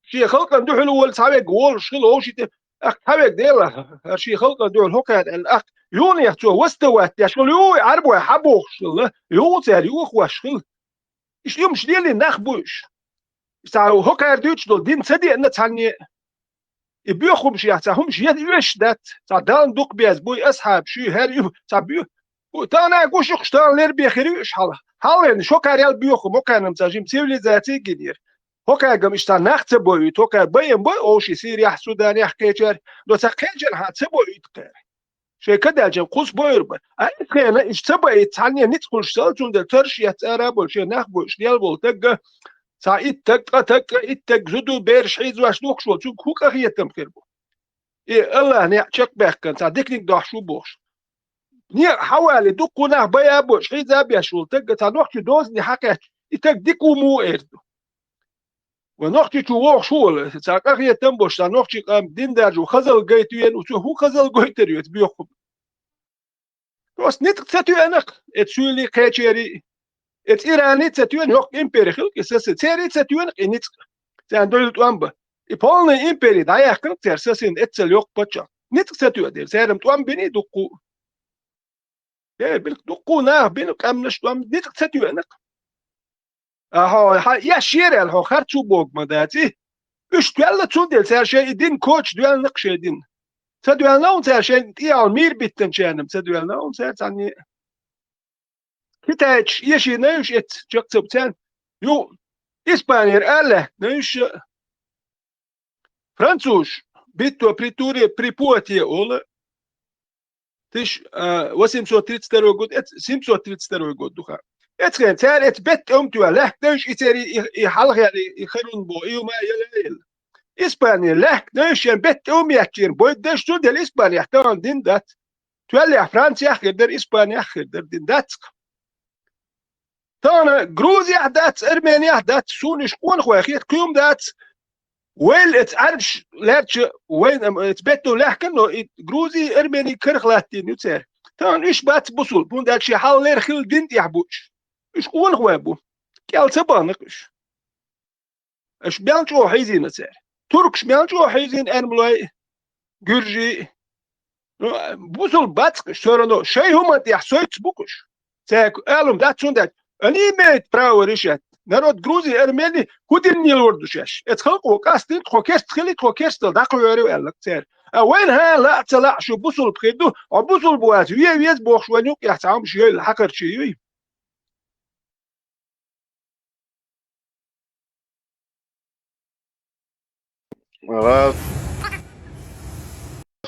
شي خلق ندخل وول صاحبك وول شغل او شي حبك ديلا هالشي خلقه دول هكذا الأخ يوني يحتوى واستوت يا شغل يو عربوا حبوخ شغل يو تار يو خوش شغل إيش يوم شديل النخبوش ساو هكذا دوتش دول دين صدق إن تعني يبيخهم شيء هم شيء يش دات تعدان دوق بيز بوي أصحاب شيء هاريو تعبيو وتانا قوش يقشتان لير بيخريوش حالا شو كاريال بيخهم هكذا نمتاجم سيفيليزاتي جدير هكذا قمش تنخت بوي هكذا بين بوي أوشي سيريا سودان يحكيجر لو تحكيجر هاتبوي تقر شيء كده جم قوس بويربا أي خيانة اشتبه تعني ندخل شتالتون دل ترشية أراب والشيء نخبوش ديال بولتق سايد تك زدو بيرش حيز واش دوخ شو تشوك هوك أخي يتمخربو إيه الله نيعشق بيحكن تعديكنيك دوح شو بوش نيع حوالي دوكو نح بيا بوش حيز أبيا شو تق تنوحكي دوزني حكا إتك ديكو مو إردو ونوحكي شو شو تاك أخي يتمبوش تنوحكي قام دين دارجو خزل قيتوين وشو هو خزل قيتريو يتبيوخم بس نتق تتو أنق اتسولي قيتشيري ات إيراني تتوين هوك إمبيري خلق إساس تيري تتوين إنتق تان دولت وانبا إبالني إمبيري دايا خلق ترساسين إتسل يوك بطشا نتق تتوين دير سيرم توان بني دوكو بالك دوكو ناه بينك أمنش توان نتق تتوينك يا شيري الهو خارتو بوغ مداتي إش دوالة تون ديل سير شيء دين كوتش دوال نقشي دين تدوال ناون سير شيء إيال مير بيتن شانم تدوال ناون سير تاني كتاج يشي نيش ات جاكتب تان يو إسبانير أله نيش فرانسوش بيتو بريتوري بريبواتي أولا تش وسيمسو تريتسترو جود ات سيمسو تريتسترو جود دوخا اتخين تان ات بيت أمتو له نيش إتاري يحلق يعني يخلون بو إيو ما يلا إسبانيا له نيش ين بيت أمي يحكين بو ديش تو ديال إسبانيا يحتوان دين دات تولي فرنسا يحكي در إسبانيا يحكي در دين دات تانا جروزيا دات أرمينيا دات سونيش قون خواخيت كيوم دات ويل اتعرش لاتش وين اتبتو لحكنو جروزي أرميني كرخ لاتين يتسير تان إيش بات بصول بون دات شي حال لير خل دينت يحبوش إيش قون خوابو كيال تبانقش إيش بيانشو حيزين يتسير تركش بيانشو حيزين أرملاي جرجي بصول باتقش سورانو شي هما يحسويت بوكش تاك ألم دات سون دات أني ميت براو ريشات نرود جروزي أرميني كودين نيلوردوشاش اتخلقوا كاستين خوكيست خلي خوكيست داقو يوريو قالك تسير وين ها لا تلا شو بوصل بخيدو أو بوصل بوات ويز بوخ شوانيوك يحتعام شيء الحقر شيء غاز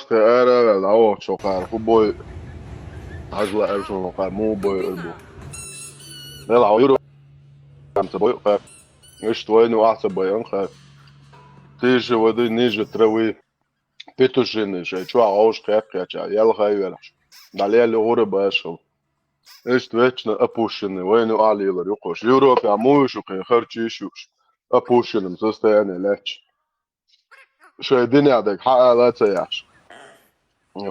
تأرى العوض شوقار هو بوي عجلة أرشو شوقار مو بوي أربو العوض يورو أنت بوي خاف إيش توين وأحسن بوي خاف تيجي ودي نيجي تروي بيتوشيني شيء شو عاوش خاف خاف يلا خايف يلاش دالي اللي غوري باشو إيش تويتشنا أبوشيني وين وعلي يلا يقوش يوروبي عموش وكي خرجي شوش أبوشيني مسستاني لاتش شو الدنيا عندك حق لا تسيحش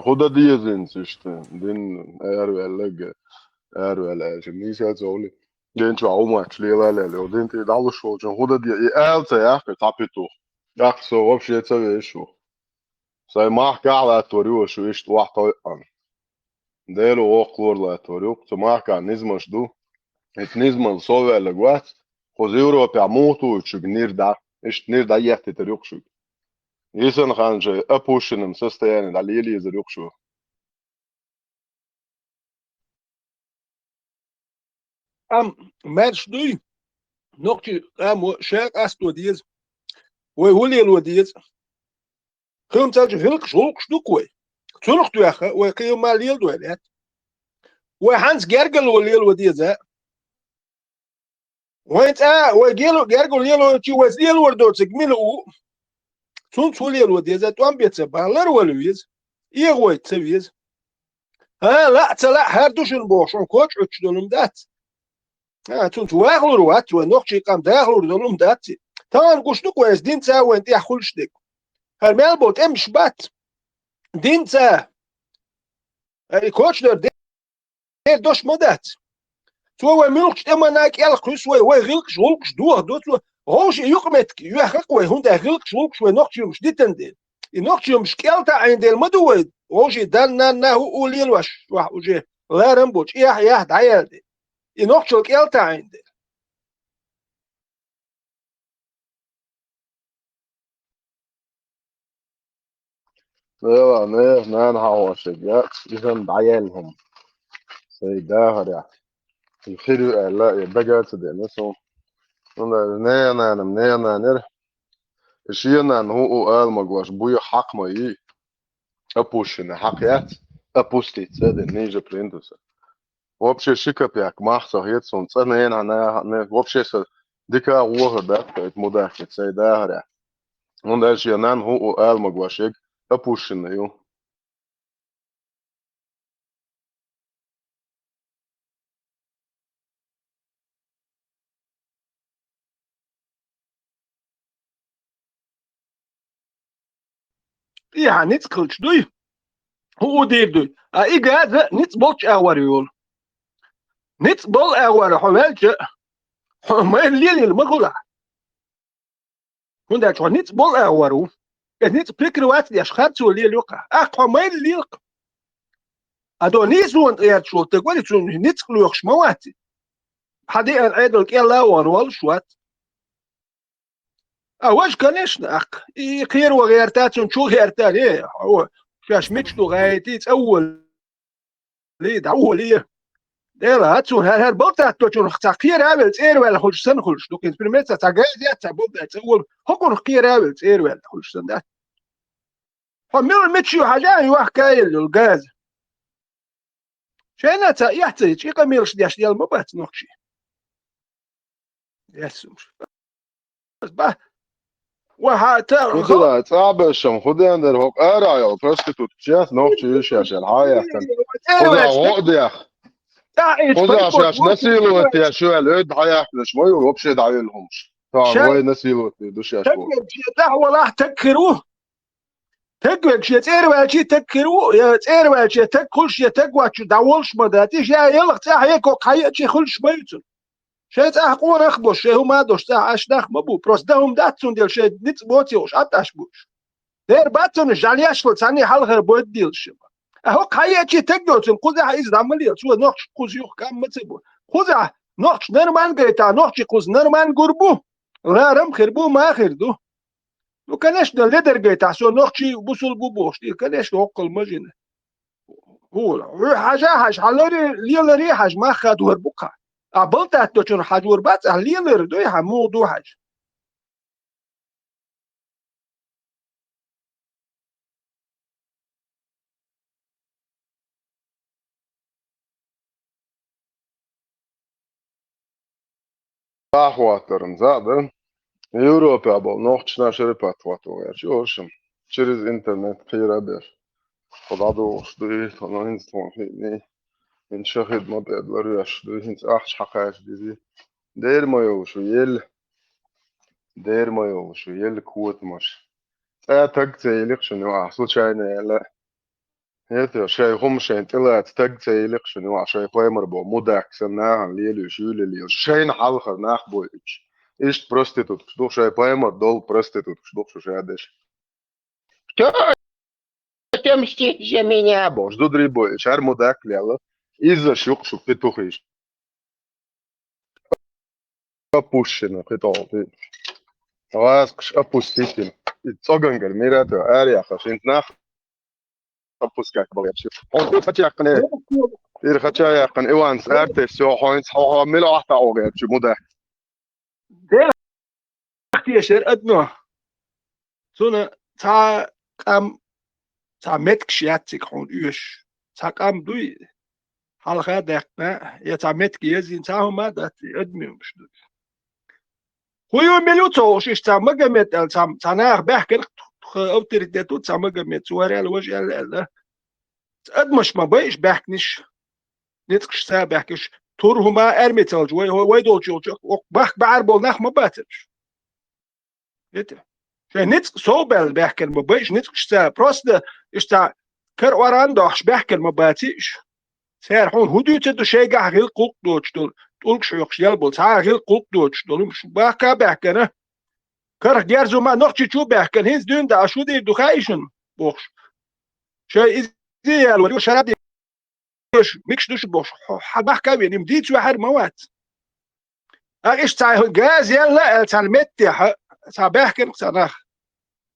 خدا دي زين سيشت دين أروي جميسة زولي دين شو عمو أشلي لا ودين تدالو شو جن خدا دي أل تسيح كتابيتو يحسو وبشي تسوي شو ساي ما حكى على توريو شو إيش واحد طيقان ديلو وقلور لا توريو ما حكى نزمش دو نزمن صوي لجوات خزيرو بيعموتو شو نير دا إيش نير دا يحتي تريوك شو يسن خانجي أبوشنم سستياني داليلي يزريوك شو مارش دوي نوكتي شاك أستو ديز ويولي الوديز خيوم تاج هلك شولك شدوكوي تلوك دوخا وكيوم ماليل دوالات وهانس جرجل وليل وديز وانت وجيلو جرجل يلو تي وزيل وردو تجميلو تون تولي الوديز توان بيتسبالر ولويز يغوي تسويز لا تلا هردوشن بوشون كوتش دولم دات تون تواغلو روات ونوخشي قام داغلو دولم دات تان قشتو كويس دين تا وانت يحولش ديك هرمال بوت امش بات دين تا كوتش دير دوش مدات تو ملكش اماناك يلقس ويغلقش غلقش دوه دوت روش يقمتك يحق وهون ده غلقش غلقش ونوخشي مش ديتن دي نقطة مش كيلتا عند المدود وجي دنا هو ليل وش وجي لا رمبوش يا دعيال دي نقطة كيلتا عند لا نان هاوش يا إذن دعيالهم سيداه يا الخير لا يبقى تدي نسو نانا نر شينا هو قال مقواش بوي حق ما يي أبوشنا حقيات أبوستي تسد نيجا بريندوس وابشي شيكا بياك ماخ صهيت سون صنين أنا وابشي ديكا ووه داك مداخل سيداه يا وندا شينان هو قال مقواش أبوشنا يو يا نتكلش دوي هو دير دوي إيجاد نتبولش أوريول نتبول أور حوالج ما الليل المغلا هندا شو نتبول أورو نت بكر وقت يا شخات سو الليل يقع أقوى ما الليل أدو نيزون يا شو تقولي شو نتكلو يخش مواتي حدي العيد كلا وانوال شوات أواش كانش ناق يخير وغيرتات شو غيرتات إيه هو شاش ميتشتو غايتي أول ليه دعوه ليه ديلا هاتون هر بوتا توچون خير عامل تير ولا خلش سن خلش دوك انت تاغاي دي تابودا تقول هكون خير عامل تير ولا خلش سن ده فميل ميتشي حاجه يوح كايل الغاز شينا تا يحتاج يقميرش دياش ديال مبات نوكشي يسوش بس با وحاتا مثلا صعب الشم خدي عندر هوك يا برستيتوت شاف نوكشي شاش الحياه خذا عقد يا اخ خذا شاش نسيلو يا شو العيد حياه شوي وبشي دعي لهمش فوي نسيلو دوش يا شو دعوه لا تكروه تقولك شي تير شي تكرو يا تير شي تكلش يا تقواتش داولش مداتي جاي يلق تاع هيك حياتي خلش بيتو شي تاع قون اخبوش شي هما دوش تاع اش داخ مبو بروس دهم داتون ديال شي نيت بوتيوش اتاش بوش دير باتون جالياش فلتاني حل غير بود ديال شي اهو حياتي تقوت قوزا عايز عمليه شو نوخش قوز يوخ كام متبو قوزا نوخش نرمان قيتا نوخش قوز نرمان قربو رارم خربو ما خردو لو كانش لدر قيتا سو نوخشي بوصل بوبوش دي كانش وقل مجنه هو حاجه حاج حلوري ليلري حاج ما خدور بقى قبلت توچون حجور بات ليلر دوي حمو دو حاج Ahvatlarım zaten Европа был, но наши патвату, чушем через интернет хирабер. خدادو شدوي طلعين صوفيني إن شهد ما بيقدر يشدوي إنت أحش حقاش دي دير ما يوشو يل كوت مش تقتيلك شنو أحسو شاينا لا هيتو شاي هم شاين طلعت تقتيلك شنو شاي فايمر بو موداك سناها ليلو شولي شاين حلقة ناخ بويش إيش بروستيتوت شدوخ شاي فايمر دول بروستيتوت شدوخ شو شادش تمشي меня бош до дрибой шар мудак ляла из-за шук шук петухиш опущено петол раск опуститель цогангер мирато ария хашинт нах опускак богачи он тут хотякне ир хотяякн иванс арте всё хойнс хомил ахта огачи мудак اختي شر ادنو سونا تا قام تا متك شياتك حون يوش تا قام دوي حلقة دقنا يا تا متك يزين تا هما دات ادمي مش دوي هو ملوتو شيش تا مقامت تا ناخ بحكي اوتريتيتو تا مقامت سواري على وجه ال ادمش ما بيش بحكنش نتكش تا بحكش تور هما ارميتال وي دولجو بحك بعربول ناخ ما باتش نت صوبل بحكي ما بيش نتكش تا بروست اشتا كر وران دوخش بحكي ما باتيش سير حون هدو تدو شي قاع غير قوق دوش دول تقولك شو يخش يلبل تا غير قوق دوش دول مش بحكا بحكنا كره جارزو ما نقطة شو بيحكن هيز دون دا شو دي دخايشن بوخش شيء إزاي الوريو شراب دي ميكش دوش بوخش حباح كابي نمديت واحد موات إيش تاع جاز يلا تاع المتة تاع بيحكن تاع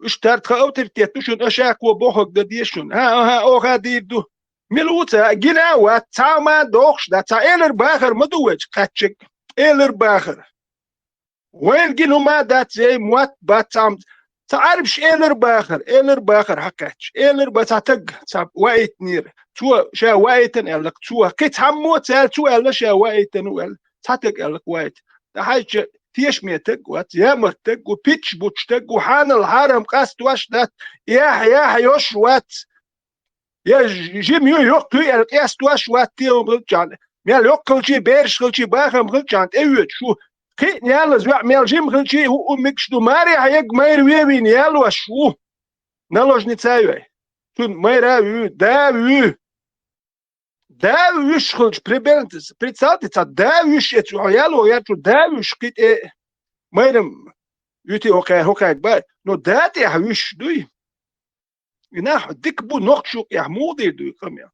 إيش ترت خاوت تيتوشن أشاك وبوخك دديشن ها أو غادي دو ملوتا جنا وتاع ما دوخش دا تاع إيلر باخر مدوج كاتشك إيلر باخر وين جنو ما دات زي موات باتام تعرفش إيلر باخر حكاتش إيلر بتعتق تاب وايت نير تو شا وايتن قالك تو كيت همو تال تو قال شا وايتن وقال تعتق قالك وايت ده حاجة تيش ميتك وات يامرتك وبيتش بوتشتك وحان الهرم قاست واش دات يا يوش وات يا جيم يوك تو قالك قاست واش وات تيوم بالجان ميال يوكل شي بيرش كل شي باخم بالجان ايوت شو كي نيال زوا ميال جيم خلشي هو ميكش دو ماري هيك ماير وي نيال وشو نالوج نتايو تون ماير داوش خلش بريبنتس بريتسالتي تا داوش اتو يالو ياتو داوش كيت اي مايرم يوتي اوكي باي نو داتي هوش دوي يناح ديك بو نقشو يا مودي دوي كميا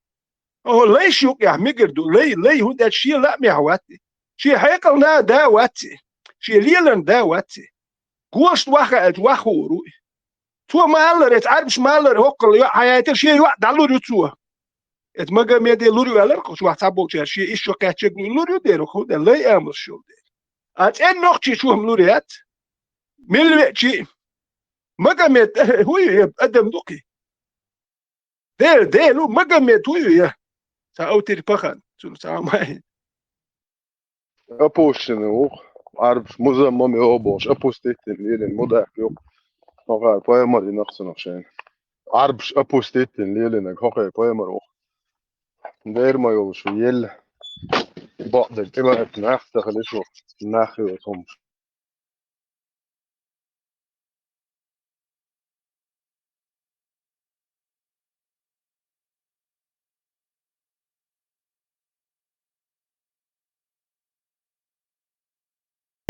هو ليش يوك يا ميجر دو لي هو دات شي لا ميهواتي شي هيكلنا داواتي شي ليلن داواتي كوشت واخا روي تو مالر تعرفش مالر هوكل حياتي شي واحد على لوريو ات ماغا ميدي لوريو على شو حسابو شي ايش شو كاتشك لوريو ديرو خو ده لي امر شو دير ات ان نوختي شو لوريات ميل شي ماغا ميد هو يقدم دوكي دير لو ماغا ميد هو يا ساوتي بخان شو سامي Apostino, arbs muzamam joboš, apostiti lielin mudak jo. Hokai poemar i naqsana šen. Arbs apostiti lielin hokai poemar o. داير ما يوش يل بعض الكلمة ناخ تخليشو ناخ يوصم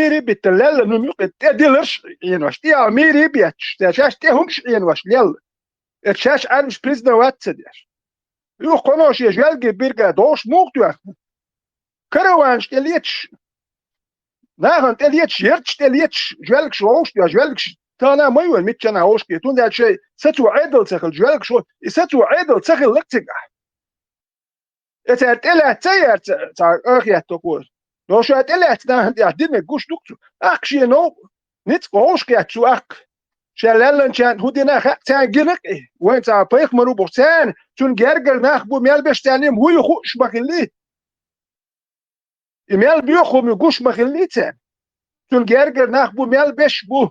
ميري بتلال نميق تدلش ينوش تي ميري بيتش تشاش تهمش ينوش ليل تشاش عارش بريزنا واتسديش يو قنوش يجلجي بيرجا دوش موقتوا كروانش تليتش ناهن تليتش يرتش تليتش جلك شوش يا جلك تانا مايو ميتشنا هوش كي تون دال شيء ستو عدل تخل جلك شو ستو عدل تخل لكتك اترتلا تير تا اخيات تقول لو شو اتلات ده يعدين الجوش دكتور اكشي نو نت قوش كاتشو اك شلالن شان هودينا خا جنك وين تا بيخ مرو بوتان تون جرجل ناخبو ميال باش تعلم هو يخش بخليه ميال بيخو يجوش بخليه تان تون جرجل ناخبو ميال باش بو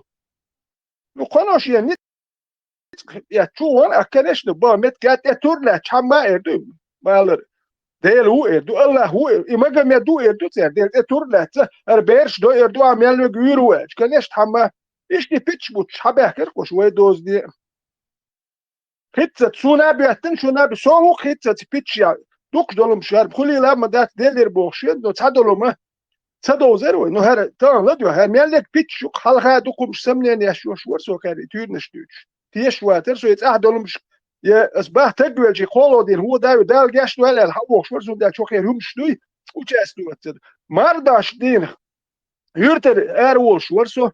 وقناش يعني يا تشو وانا اكنش نبا مت كات تورلا تشما اردو مالر ديل هو اردو الله هو اما ما دو اردو تان ديل تورلا اربيرش دو اردو عمل نغيرو كنش تحما ايش دي بيتش بوتش حباكر كو شوي دوز دي حتى تسونا بيتن شونا بسوق حتى بيتش يا دوك دولم شهر بخلي لا مدات دير بوخشين دو تادولو ما تادو زيرو نو هر تان لا دو هر مالك بيتش خلخا دوكم سمنين يا شو سو كاري تيرنش دوتش تيش واتر سو يت احدولم يا اصبح تدوي جي قولو دين هو دال جاش دو لا الحو شو سو دا شو خير هم شنو وجاس دو مارداش دين يرتر اروش ورسو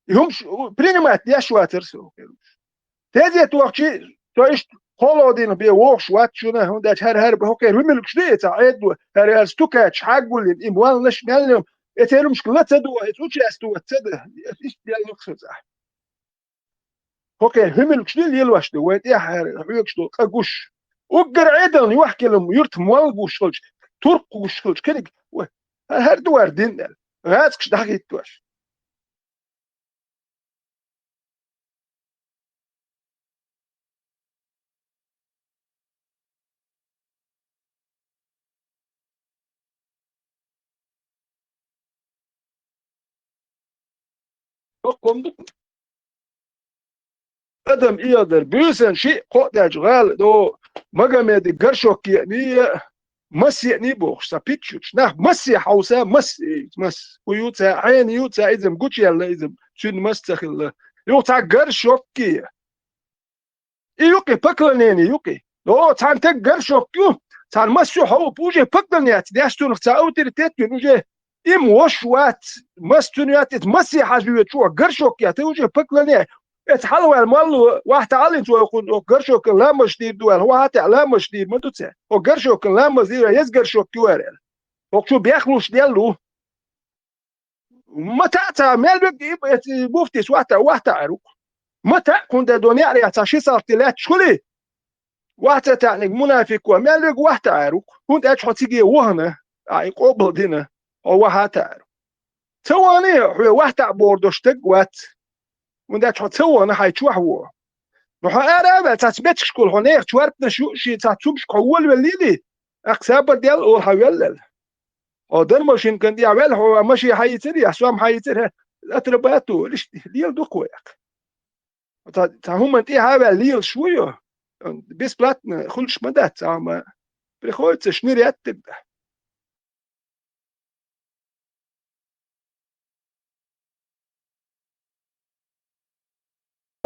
يهمش برينمات ياش واترسو تازي توقشي تويش قولودين بي ووش واتشونا هنداش هر بهوكر وملكش دي تعيد هر استوكاتش حقول الاموال نش مالهم اتيرو مشكلة تدو اتوش استو تد ايش ديال نقص صح هوكر وملكش دي يلواش دو ويت يا هيكش دو قغوش وقر عيدن يحكي لهم يرتم والغوش خلش ترقوش خلش كلك هر دوار دين غاسكش دحيت واش ادم يقدر بيسن شيء قد اشغال دو مجمد الجرشوك يعني مسي نيبوخ سابيتشوش نه مسي حوسا مس ويوتا عين يوتا إذا مقولش يلا إذا شن مستخل يوتا قرشوكي يوكي بكلنيني يوكي لو تان تقرشوكيو تان مسو حو بوجي بكلنيات داشتون تاوتر تيتون وجه إم وشوات مستونيات مسي حاجويت شو قرشوكي توجه بكلني اتحلوا المال واحد على انتوا يكون قرشوك لا مشديد دوال هو هاتع لا مشديد ما تتسع وقرشوك لا مزيد يزقرشوك كوارل وشو بياخلوش ديالو متى تا مال بوفتيس واحد عروق متى كنت دوني على تاشي صارتلات شولي واحد تعني منافق ومال واحد عروق كنت اشحط تيجي وهنا اي قبل دينا او واحد عروق تواني واحد بوردوش تقوات وندات تسوى أنا حيتشوح هو نحن أنا تثبتش كل هناك توارتنا شو شيء تثبتش كول والليلي أقسام ديال أول حوالل أو در ماشين كان دي عمل هو ماشي حيتري أسوام حيتري أترباتو ليش ديال دقويق هم أنتي هذا ليل شوية بس بلاتنا خلش مدات أما بريخوت شنيريات تبدأ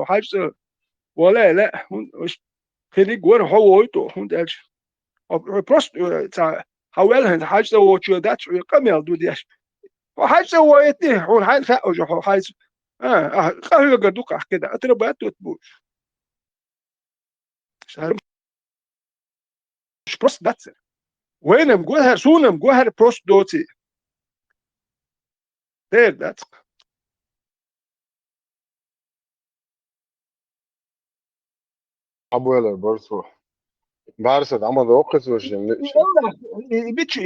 حاجة ولا لا مش خليك ور هويتو هندش بروست تاع حوالها حاجة وشو داتش قميل دوديش وحاجة ويتي هون حال فاوج حاجة قهوة قدوك كده أتربات وتبوش مش بروست باتس وين مجوهر سونا مجوهر بروست دوتي there that's أبويا برضو بعرف عمل وقت وش بيتش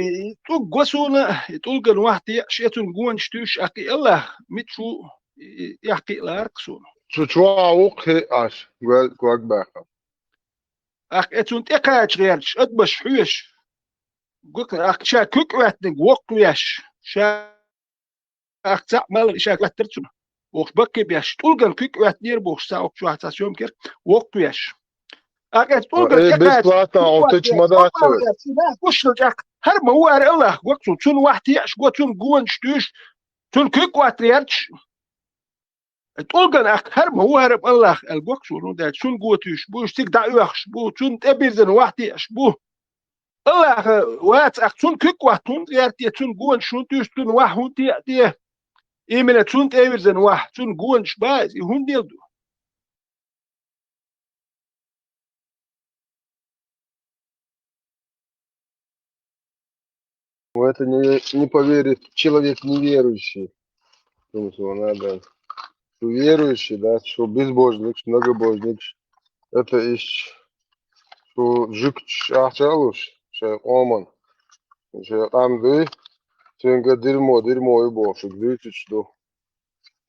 تقول قسونا تقول كان واحد شيء جوان شتوش أكي الله متشو يحكي لاركسون شو وقت عاش قوق باخا أك أتون تكاش غيرش أدبش حوش قلت أك شا كوك واتنق وقت وياش شا أك تعمل شا واترتون وقت بكي بياش تقول كان كوك واتنير بوش ساوك شو هتاسيوم كير وقت وياش أكيد تقول كان بس بلاتا أوتش مدات وش الجاك هر ما هو الله وقت تون واحد يعش تون جوان شتوش تون كوك واتريرش تقول كان هر ما هو هرب الله الوقت شو ده تون جوتش بوش تك دعوش بو تون تبيزن واحد يعش بو الله وات تون كوك واتون يرتي تون جوان شو توش تون واحد تي إيمن تون تبيزن واحد تون جوان شباز يهون ديلدو Это не поверит человек неверующий. Потому что надо, что верующий, да, что безбожник, что многобожник. Это что жик ахчалуш, что оман. Что там ды, что дерьмо и бог, что дышит, что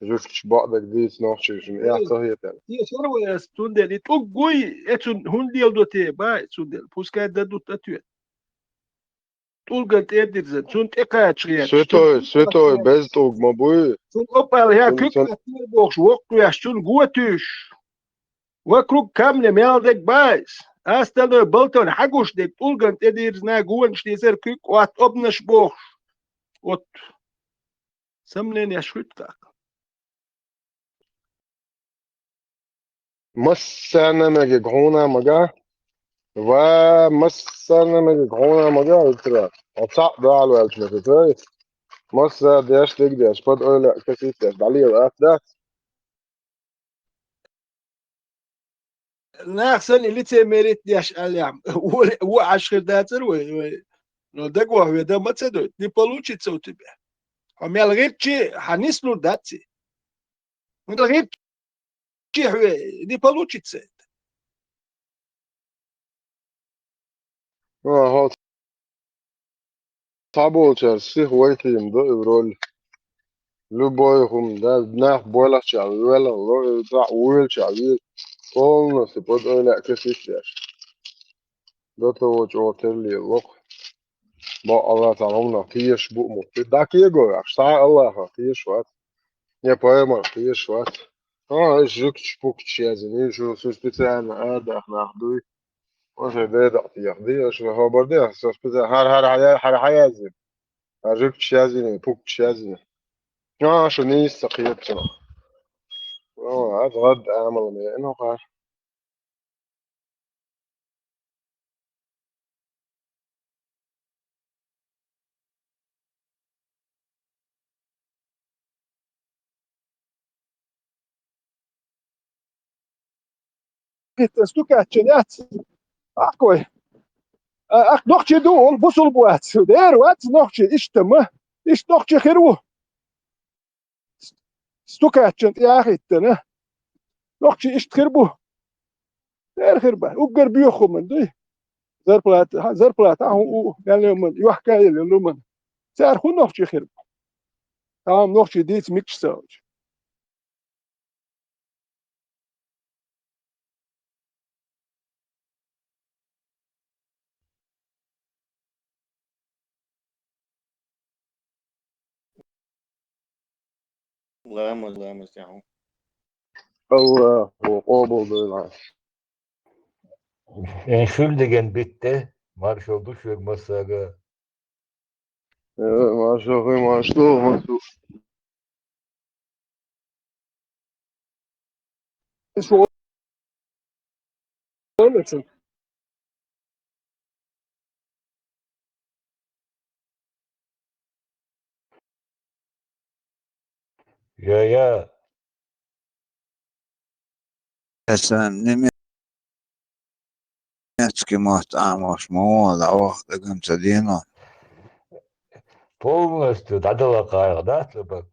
жик бадак дышит ночью, что я советую. يا شروي استوندل تقوي اتون هنديل دوتي با استوندل بوسكا ددو تاتويت تقول قلت ادير زين تون تكاتشيا Святой, без догма будет. تون اوبال يا كوك تاتير بوكس وقت يا شتون قوتش وكروك كامل ميالدك بايس استنو بلتون حقوش ديك تقول قلت ادير زنا قوانش ديزر كوك وات ابنش بوكس وات سمنين يا شوتك مسانا مجي غونا مجا ومسانا مجي غونا مجا وترى وصعب على الوالد مسا ديش تقدر بود أول كثير عليه وأفدا ناخسن اللي تمرت ديش اليوم هو عشر داتر و no دقوا هو ده ما تصدق دي بلوشي تصوت بيه هم يلغيب شيء حنيسلو داتي ونلغيب شيء هو دي بلوشي تصيد هو صعبو تشارسي هوايتي يمدو يرول любой хум да нах бола чавела ло да уил чавил полностью под оля кесишляш до того что терли лох бо Аллах таала тиеш бу му да кего ша Аллаха тиеш ват не поэма тиеш ват жук чпук чезни жу специально адах нахдуй مش ده دقيق دي شو هو برضه أساس بس هر حيازين هرجك شازين بوك شازين شو نيس سقيت شنو عاد غد أعمل من إنه قال Stukaatjeniat. Akoi. Ak nochtje doen, busselboat. Der wat nochtje is te me. Is nochtje geru. Stukaatjent jaagitten. Nochtje is gerbu. Der gerba. Ook gerbuuchumen. Zerplaat. Ahu galemen. Juhkail lumen. Zar goed nochtje gerbu. Taam nochtje dit mixsouj. لامس يعني الله وقابل دولار Entschuldigen bitte, Marshall Duschweg-Massager. ما شو Is wel. Ja. Essen немецкий мост Амош Мола Ох Дагамцадино. Полностью дадалакая, да, собак?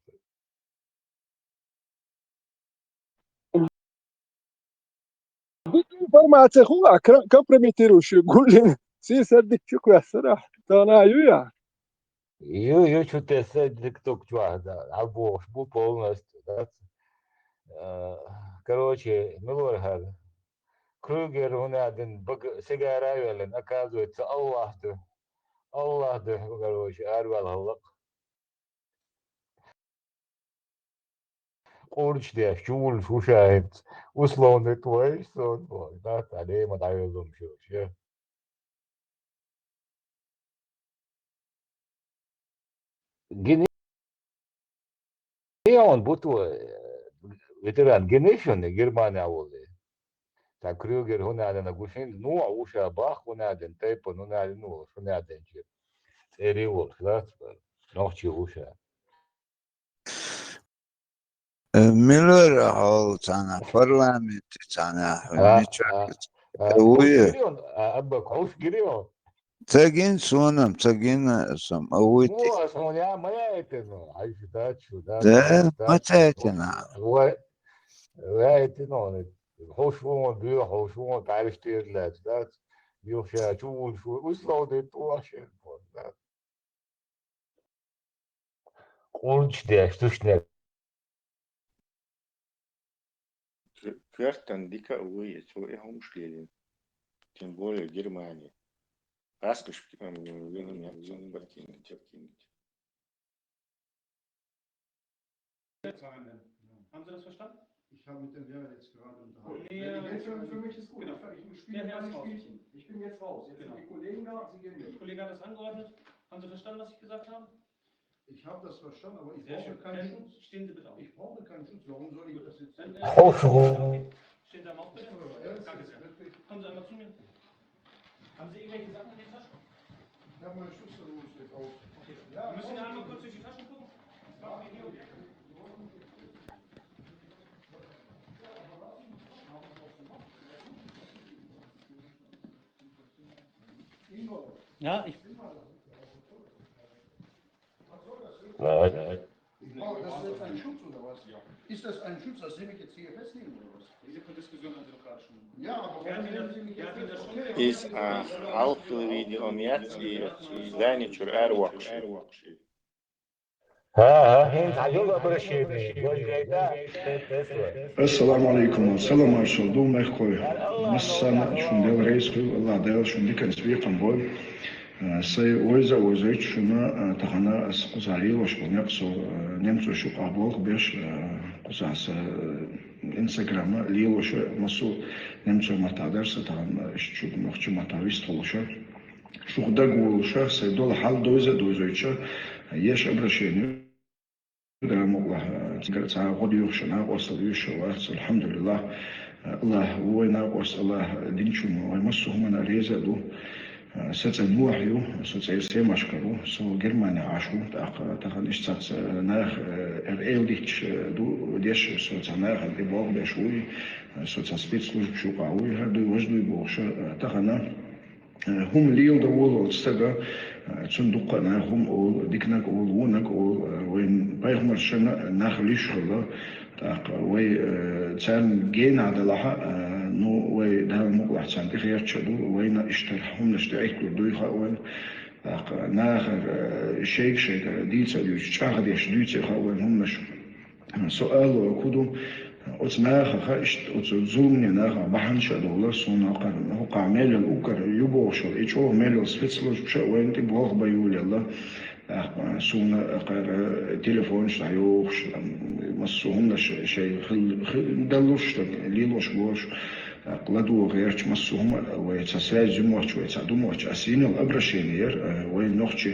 Informacija hula, kompromitiruši, guļin, sīsardikšu klasarā. Tā nā jūjā. Ее что-то садик только да, або полностью, да. Короче, Милоргар, Крюгер, он один сигаравелен, оказывается, Аллах, короче, арвал Аллах. Курч, да, шул, шушает, условно твой сон, да, тогда мы даем все. Он будто ветеран генешен Германия воле. Так Крюгер он надо на гушин, ну а уша бах он надо, тайпо ну надо, ну что надо ничего. Эриол, да, ночью уша. Miller hol sana parlamenti sana nичего. Абба кауш гирион. Цагин сонам, цагин сам ауити. Ну, а смотря моя это, ну, а считать сюда. Да, матятина. Это, ну, хоушвон, бью, хоушвон, тайрштирлет, да. Бьюша, чул, условно, туашен, да. Курч, да, что ж не. Картон дика увы, что я умшлили. Тем более в Германии. Аскаш, haben Sie das verstanden? Ich habe mit dem Lehrer jetzt gerade unterhalten. Nee, für mich ist gut. Genau. Ich spiele ein Spielchen. Ich bin jetzt raus. Jetzt sind die Kollegen da, Sie gehen mit. Der Kollege hat das angeordnet. Haben Sie verstanden, was ich gesagt habe? Ich habe das verstanden, aber ich brauche keinen Schutz. Stehen Sie bitte auf. Ich brauche keinen Schutz. Warum soll ich das jetzt? Stehen Sie einmal auf, bitte. Danke sehr. Kommen Sie einmal zu mir. Haben Sie irgendwelche Sachen in der Tasche? Ich habe meinen Schlüssel raus. Okay. Wir müssen einmal kurz durch die Taschen gucken. Ja, ich. Oh, das ist jetzt ein Schutz oder was? Ja. Ist das ein Schutz, dass Sie mich jetzt hier festnehmen oder was? Diese Diskussion haben Sie doch gerade schon. Ja, aber warum nehmen Sie mich jetzt fest? Ist halbe Video jetzt Danичур Airwalks. Assalamu alaikum. Salam alaikum. Do mehkoy. Masana shundel reis Allah del shundikan sbiqan boy. Say oizait shuna takhana asquzari wa shqunaqso nemso shu qabul bish قصاص انستغرام ليوش مسو نمشي ما تقدرش طبعا شو نخشي ما تعرفش تلوش شو ده قول شخص دول حال دوزة يش أبرشيني ده مقلة تقدر غدي يوشنا وصل يوش الحمد لله الله وينا وصل الله دينشون ومسهم أنا ريزة دو ساتن موحيو ساتن سيماشكرو سو جرمانيا عاشو تاخنش سات ناخ ديتش دو ديش ساتن ناخ الإبوغ بشوي ساتن سبيتسلوج بشو قاوي هردو وجدو يبوغش تاخنا هم ليل دولو تستغى تندقنا هم أو ديكناك أو وناك أو وين بايهم الشنا ناخ ليش خلا تاق وي تان جين على لها نو وي ده مقلع تان تخير تشدو وين اشترهم نشتعي كردو يخاون تاق ناخر شيك ديتا ديوش شاخد يش ديتا يخاون هم نش سؤال كودو أتناخ خاشت أتزومني ناخ بحن شدولة سونا قرن هو قامل الأوكر يبوش إيشو ميل سفيتسلوش بشا وين تبغى بيقول الله سونا قر تليفون شايوش مسوهم شيء خل دلوش ليلوش بوش قلدو غيرش مسوهم ويتساعد موش ويتساعدو موش أسين الأبرشينير وين نخشي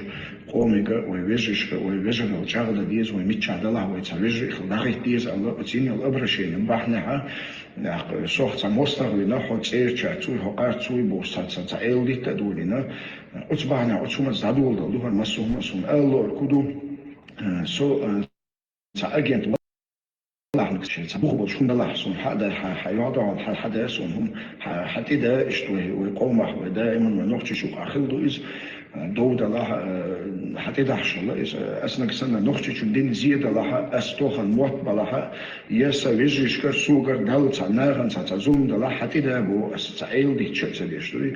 قوميجا ويوجش ويوجن الجاغدا ديز ويميتشادلا ويتساويجي خلاقي ديز الله أسين الأبرشين بحنها صوت سموستغلنا حوت إيرشاتوي هقارتوي بوستات سايلدي تدولنا أتبعنا أتشوم زادول دلوها مسوهم الله كودو سو سأجنت الله شيء سبوه بشكون الله سون حدا حيوضع حدا سونهم حتى ده اشتوي ويقوم دائما ما نقطش شو أخذوا إز دود الله حتى ده حش الله إز أسنك سنة نقطش شو دين زيادة الله أستوخن موت بالله يسا ويجيش كر سوغر دال تناغن تزوم الله حتى ده بو أستعيل دي تشت اشتوي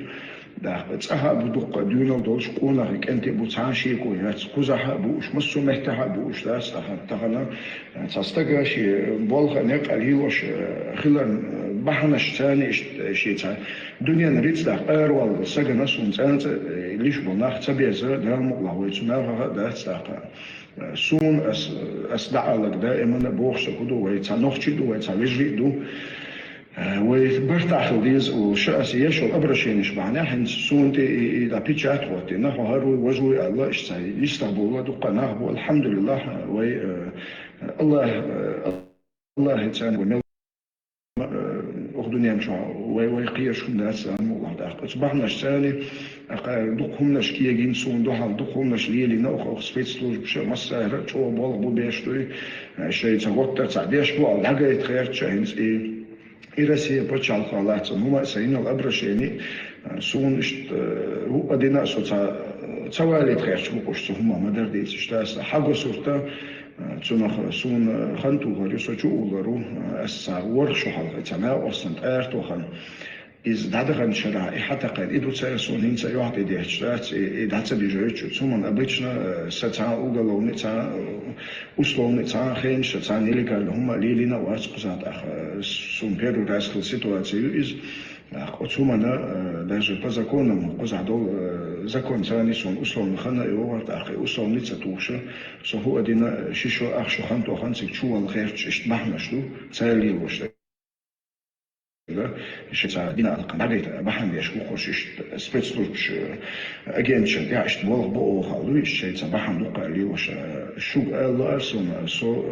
ده بتصحى بدق دينال دولش قونك أنت بتصاشي كويات قزحة بوش مسو محتها بوش ده استخدمنا تستجرش بولخ نق عليوش خلنا بحنش ثاني شيء دنيا نريد ده أروال سجن سون أنت ليش بناخ تبيزه ده مقلع ويتناها ده استخدم سون أصدع لك دائما بوخش كده ويتناخش دو ويتوجه دو وبرتاح لديز وشأس يشو الأبرشين شبعنا حين سونتي إذا بيتشات وقتي نحو هارو وجوي الله إشتاي يستقبل الله دقناه والحمد لله وي الله يتسان ونل أخدوني أمشوا ويقيش الناس الله داق أصبحنا الثاني دقهم نشكيه جين سون دوحال دقهم نشليلي نأخ سبيتسلوج بشر مسافر شو بول بو بيشتوي شيء تغطى تعديش بو على حاجة يتخير شاهنس إيراسي بتشال خالات هما سين الأبرشيني سون هو أدينا صوتا توالي تخيش بقوش هما مدر ديت اشتاس حاجة صورتا تنخ سون خنتو غريو سوتشو غرو أسا ورشو حلقة تما أصلا أرتو خن إز دادغن شرائح تقل إدو تسيسون هنسا يوحد إدي اشتاس إداتsa بيجويتشو سومن обычно ستا уголовный تا условный та хенш та нелегально هما ليلينا واسقزات أخ سون первый раз в ситуацию из أخوتهمنا даже по законам قزعدول закон ثاني سون условный خنا يوارد أخي условный تتوشة سو هو أدينا شيشو أخشو خانتو خانسك شو الخير اشتبحنا شلو تسالي وشتك شيء دينا القناعات بحن يشكو خوش سبيتسلوش أجنش يا اشتباه بقى خالو شيء بحن دقة لي وش شو الله سون سو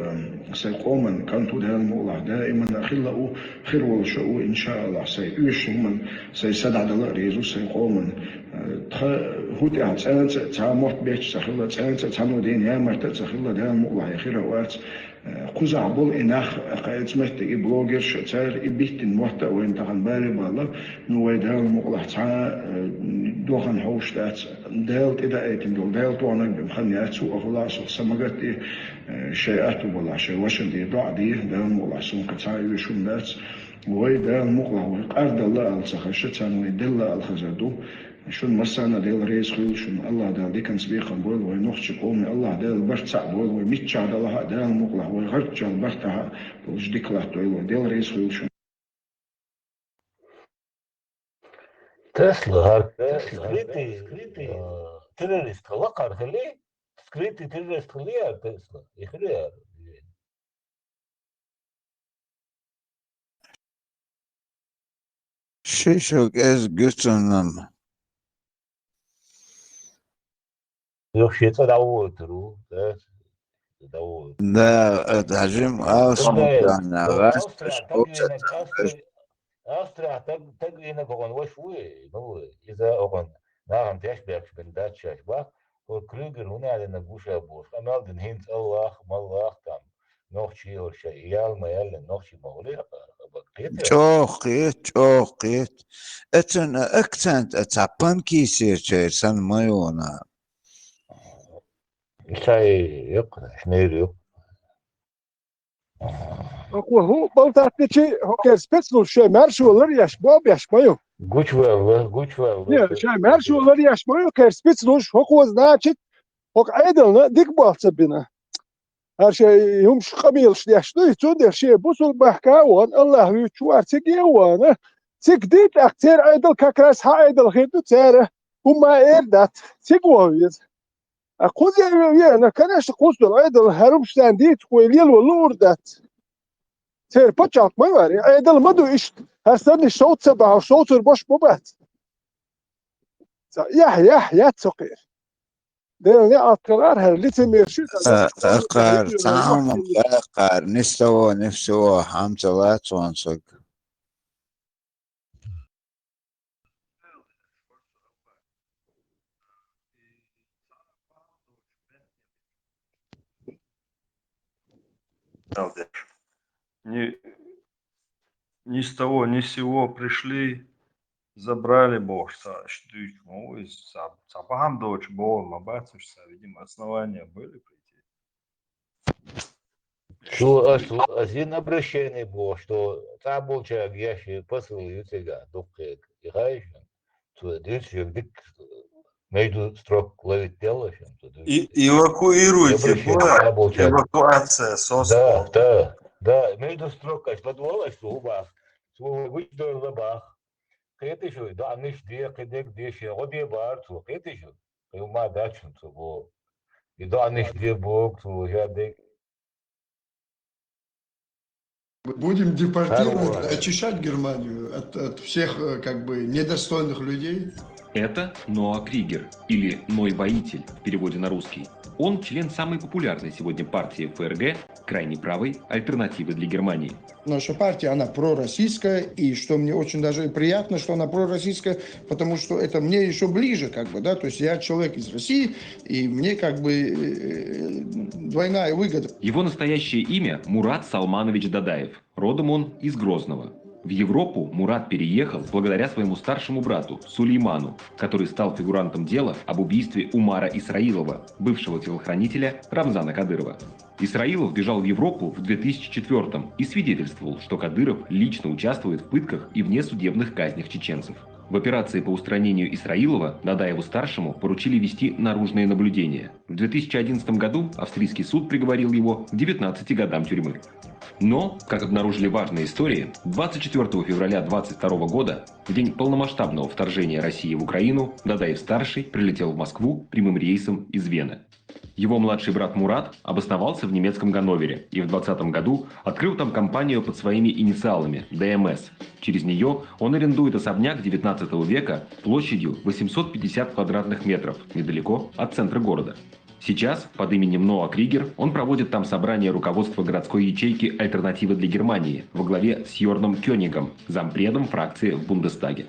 سيقومن كانتو ده الموضوع دائما خلوا خير والشو إن شاء الله سيعيش هم سيسدع الله ريزو سيقومن هو تعال تعمرت بيش سخلا تعمل دين يا مرت سخلا ده الموضوع خير وقت قزع بول إنخ قاعد سمعت بلوجر شتار إبيتن محتوى وين تغن بالي بالله نوي ده المقلع تاع دوخن حوش تاع دالت إذا أيتم دول دالت وانا بمخنيات سوء خلاص سمعت شيئات ولا شيء وشن دي ضاع دي ده المقلع سون كتاع يشون ناس وي ده المقلع وقارد الله الصخشة وي دل الخزدو شون مسانا ديل ريس خيل شون الله دال دي كان سبيخ بول ونخش قومي الله دال برتع بول وميتشع دلها دال مقلع وغرتش البرتها وش ديكلا تويل ديل ريس خيل شون تسلا هار سكريتي تيروريست وقع خليه سكريتي تيروريست خليه تسلا يخليه Şişok ez güçünüm. Yok şey تدور ترو تدور Da etacım Avustralya'na ده ve أوستريا Şoçet. تجينك أوستريا تجينك أغن وشوي نو إذا أغن نعم تشبه من دات شاشبه وكريجر هنا على نبوش أبوش أمال دن هينت الله مالله تام نوخشي ورشي يال ما يال نوخشي مولي بقيت Çok iyi. Etin akcent etapan kisir sen mayona. شيء يقرأ شنير يقرأ هو بلطاتي هو كسبتلو شي مرشولر yaşbab yaşmayo. Güç verdi. Ya şey merşollar yaşmayo kerspitlo hok значит hok aydılna dik balsa bina. Her şey yumş kamil yaşlı için der şey bu sul bahkawan Allah şu artık yawana. Sikdit akter aydıl kakras ha aydıl hidu tsara. Uma erdat sigwayiz. Akuz ya na kanaş kusdul aydıl harumştan dit koylyal olurdat. Ter paçatma var ya aydıl madu iş. Her sene şot sabah şotur boş bubat. Ya tsokir. ده أطلال هرليت ميرشيت Akar tamam akar nefso hamzalat sonsuk. Ни с того, ни с сего пришли, забрали Бог, Сапахам дочь Бог, Мабацуш, видимо, основания были прийти. Один обращение было, что там был человек, я посыл Ютега, духе, играешь, то дальше дик между строк ловить дело, Эвакуируйте, была эвакуация СОС. Да, между строкой, подвала, что у вас, что выйдет в бах, это еще, да, они где еще, где барцу, это еще, и у меня дачу, то было, и да, они где бог, то я дек. Будем депортировать, очищать Германию от всех как бы недостойных людей. Это Ноа Кригер, или Ной Воитель в переводе на русский. Он член самой популярной сегодня партии ФРГ, крайне правой альтернативы для Германии. Наша партия, она пророссийская, и что мне очень даже приятно, что она пророссийская, потому что это мне еще ближе, как бы, да, то есть я человек из России, и мне как бы двойная выгода. Его настоящее имя Мурат Салманович Дадаев, родом он из Грозного. В Европу Мурат переехал благодаря своему старшему брату Сулейману, который стал фигурантом дела об убийстве Умара Исраилова, бывшего телохранителя Рамзана Кадырова. Исраилов бежал в Европу в 2004-м и свидетельствовал, что Кадыров лично участвует в пытках и внесудебных казнях чеченцев. В операции по устранению Исраилова Дадаеву-старшему поручили вести наружное наблюдение. В 2011 году австрийский суд приговорил его к 19 годам тюрьмы. Но, как обнаружили важные истории, 24 февраля 2022 года, в день полномасштабного вторжения России в Украину, Дадаев-старший прилетел в Москву прямым рейсом из Вены. Его младший брат Мурат обосновался в немецком Ганновере и в 2020 году открыл там компанию под своими инициалами ДМС. Через нее он арендует особняк 19 века площадью 850 квадратных метров недалеко от центра города. Сейчас под именем Ноа Кригер он проводит там собрание руководства городской ячейки «Альтернативы для Германии» во главе с Йорном Кёнигом, зампредом фракции в Бундестаге.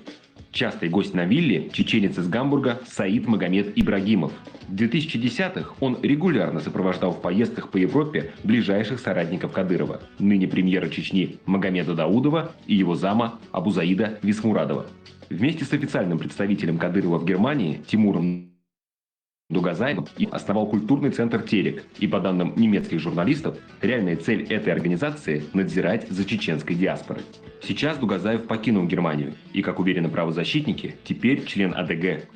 Частый гость на вилле – чеченец из Гамбурга Саид Магомед Ибрагимов. В 2010-х он регулярно сопровождал в поездках по Европе ближайших соратников Кадырова, ныне премьера Чечни Магомеда Даудова и его зама Абузаида Висмурадова. Вместе с официальным представителем Кадырова в Германии Тимуром Дугазаевым и основал культурный центр «Терек». И по данным немецких журналистов, реальная цель этой организации – надзирать за чеченской диаспорой. Сейчас Дугазаев покинул Германию и, как уверены правозащитники, теперь член АДГ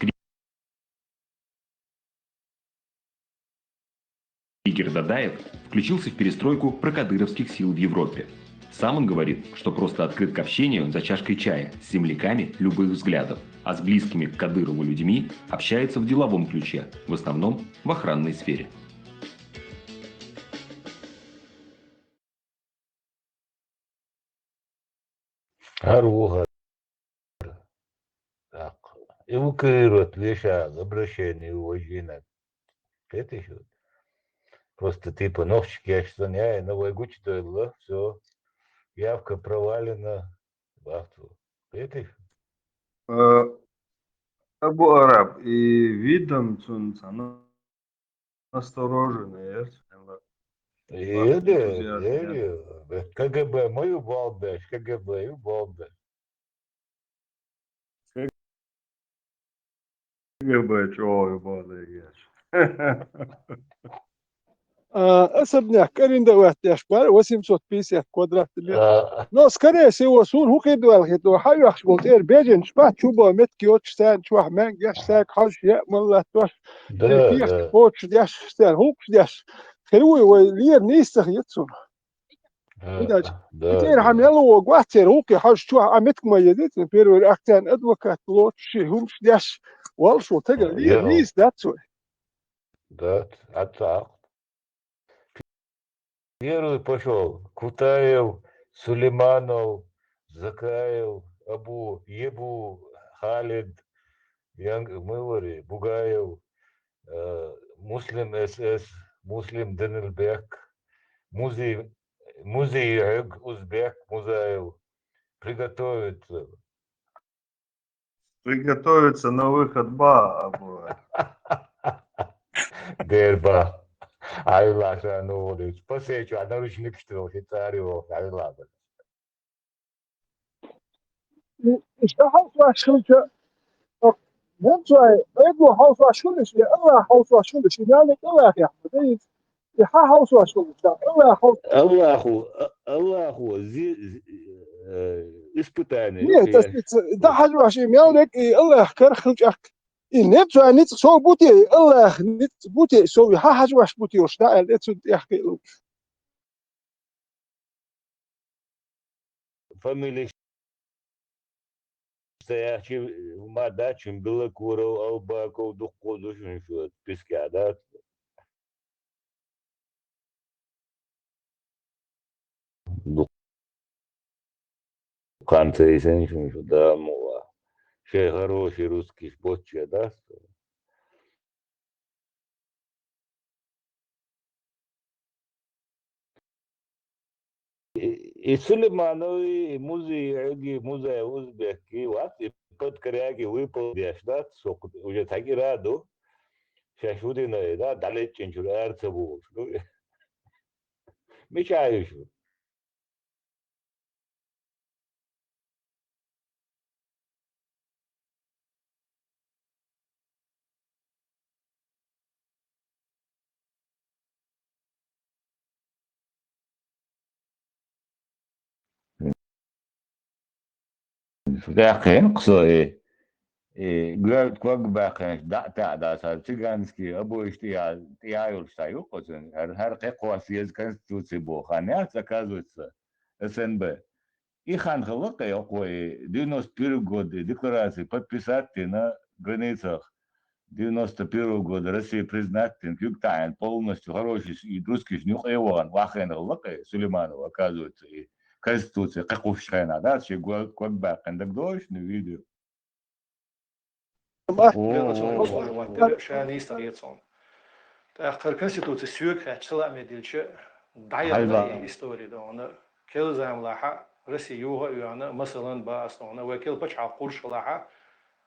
Кригер Дадаев включился в перестройку прокадыровских сил в Европе. Сам он говорит, что просто открыт к общению за чашкой чая с земляками любых взглядов, а с близкими к Кадырову людьми общается в деловом ключе, в основном в охранной сфере. эвакуировать лишь обращение уважения. Это еще. Просто типа новчик, я что не, новый гуч стоило, все, явка провалена. Бахту. Это еще. Абу Араб, и видом цунца настороженный, Или КГБ, мою балбеш, КГБ, ю балбеш. КГБ, чего балбеш. Особняк арендовать яшбар 850 квадратных метров. Но, скорее всего, сун хукидуал хиту хайвах шгулт бежен шпат чуба метки отштан чуах мен яштак хаш я малла тош фих хоч яш стан хук яш خلوي ولير نيستخ يتسون إذا كتير حملوا وقواتر هوك حاج شو عمتك ما يديت بيرو أكتان أدوكات لوت شي هم شداش والشو تقل لير نيس داتسوي Да, отца. Первый пошел Кутаев, Сулейманов, Закаев, Абу, Ебу, Халид, Мывари, Бугаев, Муслим СС, Муслим Денелбек, Музей Узбек, Музаев. Приготовиться. Приготовиться на выход Абу. Дерба. Айла, ну, посечу, а наручник что, хитарио, айла. İşte havsaşınca Nemzai ego havsaşınış ya Allah havsaşınış yani Allah yapmadı. Ha havsaşınış da Аллаху, испытание. Нет, да хажваши мялек и Allah кархылчак. И Nemzai нит со бути Allah нит бути со ha hajwaş бути ошта это яхки. Фамилия стоячи мадачим было куров албаков духоду что песка, да? Конце что да, мова. Шей хороший русский спортчик, да? И Сулейманови музей узбекский, вот, и под коряги выпал, да, уже так и раду. Сейчас удина, да, далеко не чурается будет. Мечаю еще. Бяхен, ксой. Говорят, как бяхен, да, цыганский, обои я стою, как съезд Конституции Боханя, оказывается, СНБ. И Ханхалока, якой 91 года декларации подписать на границах 91 года России признать Кюктайн полностью хороший и русский шнюх Иван, Вахенхалока, Сулейманова, оказывается, и Конституция, как ушкайна, да, че год бакен, так дождь, не видел. شان يستغيثون تأخر كنستوت السوق هتشلا مدلش دايما إستوري ده كل زمان لاحق رسي يوها يوانا مثلا باستونا وكل بتشع قرش لاحق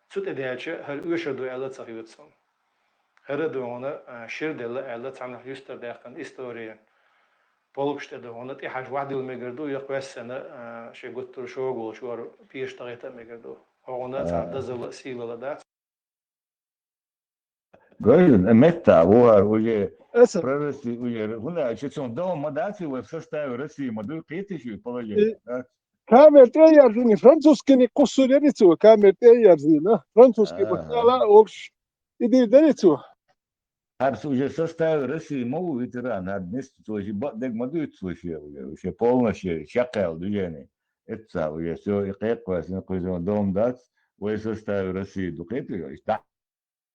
سوت إدياتش هل يشدو على تصيوتهم هردونا شير دل على تعمل يستر داخل إستوريا بولكش تدونا تي حاجة واحدة المجردو يقوى السنة شيء قلت شو أقول شو بيش تغيت المجردو هونا تعتزل سيلة لدات Говорит, мета, уже проросли, уже, что дома модации в составе России, модуль тысячу положили. Камер тейярзини, французский кусуряницу, камер тейярзина, французский бахтала, орш, иди дарицу. Арс уже составе России, могу ветеран, вместе тоже, так модуль уже полностью, чакал, движение. Это уже все, и как вас, дом дать, в составе России, духеты, да.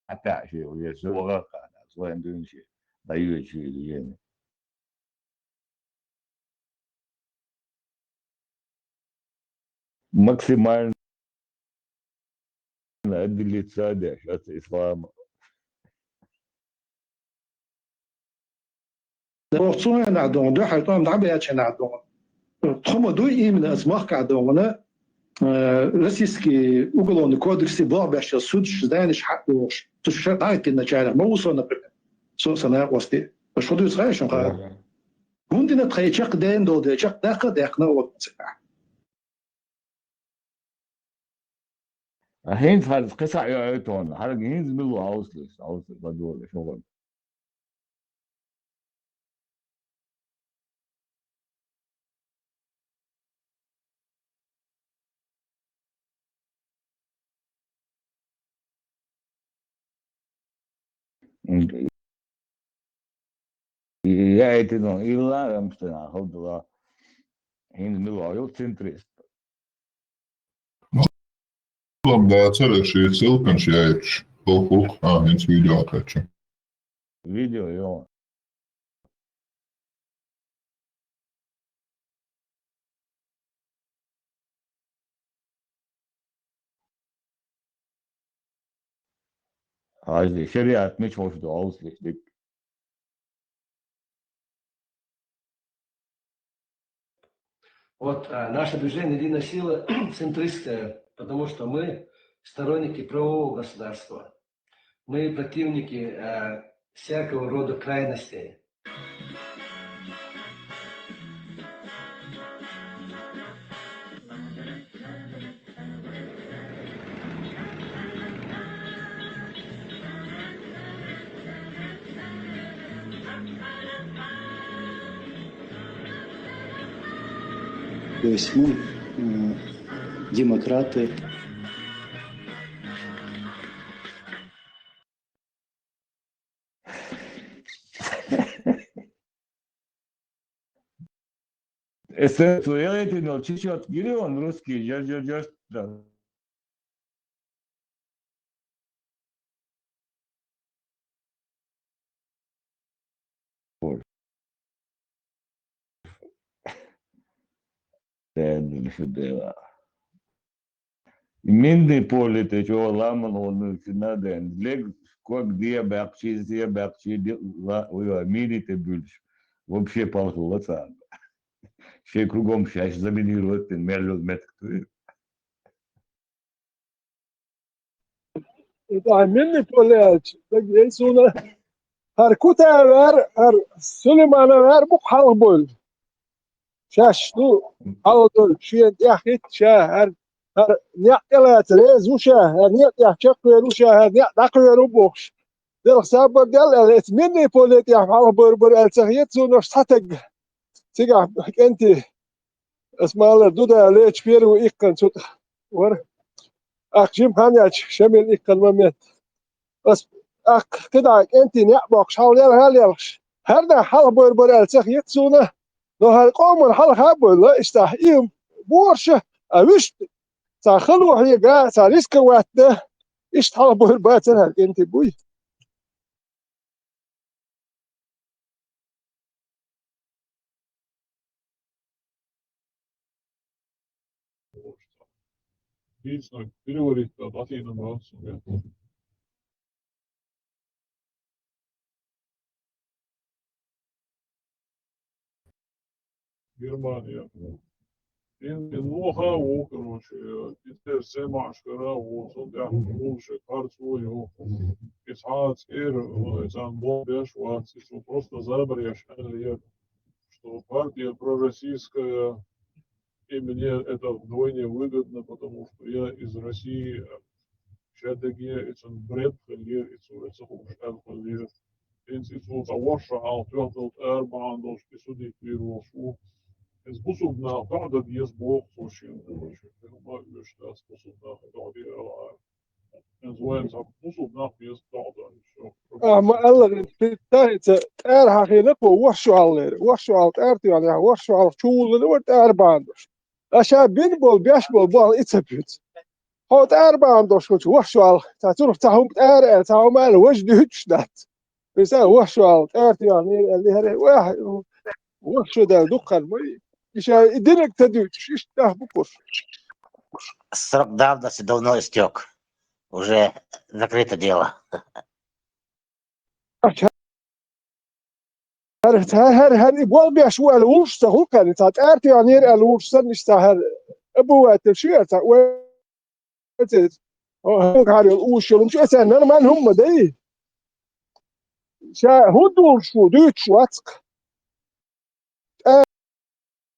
Опять же, уже все лока, своим дынче, дающие движение. Максимально أدي اللي تساعد شات إسلام Ortsuna nadon, de haytan da be yache nadon. Txomo do imin az mark adona, российский уголовный кодекс бабаша суд знаешь хакуш. То что дайте начало, мы усона сосана гости. Что ты знаешь, что гундина тхайчак ден до де чак даха дахна вот. الحين هذا قصة يعيطون هذا جينز ملو عاوزلس بدول شغل يعيطون إلا مستنا هذا جينز ملو عاوز سنتريست Labi, cerēšu iet silkanš jēkš. Lūk, viens video taču. Video, jo. هذه شريعة مش موجودة عاوزلس Вот наше движение «Единая сила» центристское, потому что мы сторонники правового государства. Мы противники всякого рода крайностей. То есть мы демократы. Это reality, но чуть-чуть он русский, да. Минный поле ты чего ламан он надо лег как где бакчи вы мини ты будешь вообще полгода все кругом сейчас заминируют мерло метку Da minni pollet, det såna har kutar har Sulemana har bu halbol. Shash tu halbol شيء يحكي شهر har نعقلات رز وشاه نعق يحكي وشاه نعق دقير وبوش ده حساب قال الات مني pollet يا halbol بر التغييت زو نشتق تيجا انت اسمع له دودا ليش بيرو يقن صوت ور أخشم هنياش شمل إكلمات بس كده أنت نعبق شاول هاليالش هذا حال بور السخ يتسونه لو هالقوم الحال خابل لا استحيم بورشة أوش تخلوا هي جا ساريسك وقته إيش حال بور باتنا أنت بوي Отлично. Переговорить по латинам рацию. Германия. Инуха у, короче, теперь семашкара у, сондях лучше карцую, писать зан бомбеш, что просто забрешь, что партия пророссийская, и мне это вдвойне выгодно, потому что я из России, все-таки это бред, это уже институт Аварша, Алтёхтелт, Эрбан, должны судить вирусу. Способна правда есть Бог, очень, понимаю, что способна правда, называется способна есть правда. ما الله في تايت حقيقة وشو على أرتي يعني وشو على شغل الورد باندوش أشياء بينبول بيشبول بال إتبيت هو باندوش وشو على تعرف تهم تهم على وجه هتشدت بس وشو على أرتي يعني اللي هذا واحد وشو ده دكان إيش دينك تدوش إيش ده بكر Срок давности давно истек. уже закрыто дело. هر إقوال بيشوا الوش سهو كانت أرتي عنير الوش سنش سهر أبوات الشيء وتت هو كاري الوش يوم شو أسأل أنا من هم ده شا هدول شو دوتش واتق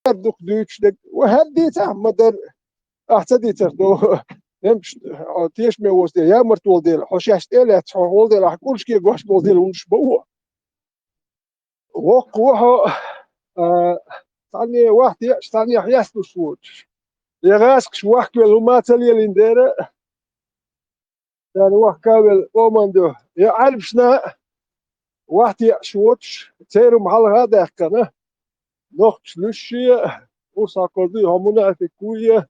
أردك دوتش ده وهديت مدر أحتديت دو نمش تيش ميوز ده يا مرتول ده حشاش ده تحول ده راح كل شيء قاش بول ده وش بوه وقوه ثاني واحد ثاني حياس بسوت يا غاسك شو واحد كل ما تلي لينديره يعني واحد كابل ومندو يا عارف شنا واحد شوتش تيرو محل هذا كنا نوختش لشيء وساكردي همونا في كويه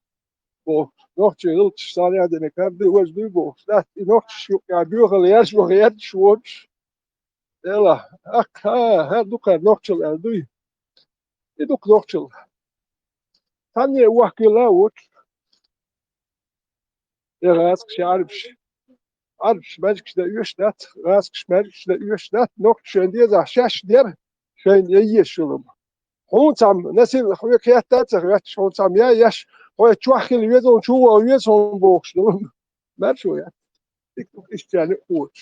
و نوختش غلطش ثاني عندنا كابدي وجدي بو لا نوختش يعني بيوغل ياش وغيات شوتش يلا اك ها دوكا نوختش الالدوي يدوك نوختش ثاني واحد كلاوت يا غاسك عارفش مالكش ده يشتات غاسكش مالكش ده يشتات نوختش عندي ذا شاش دير شين يشلم هونسام نسيل خويا كياتات غاتش هونسام ياش خويا تشوخ اليزون شو ويزون بوكش مال شو يعني إيش يعني قوت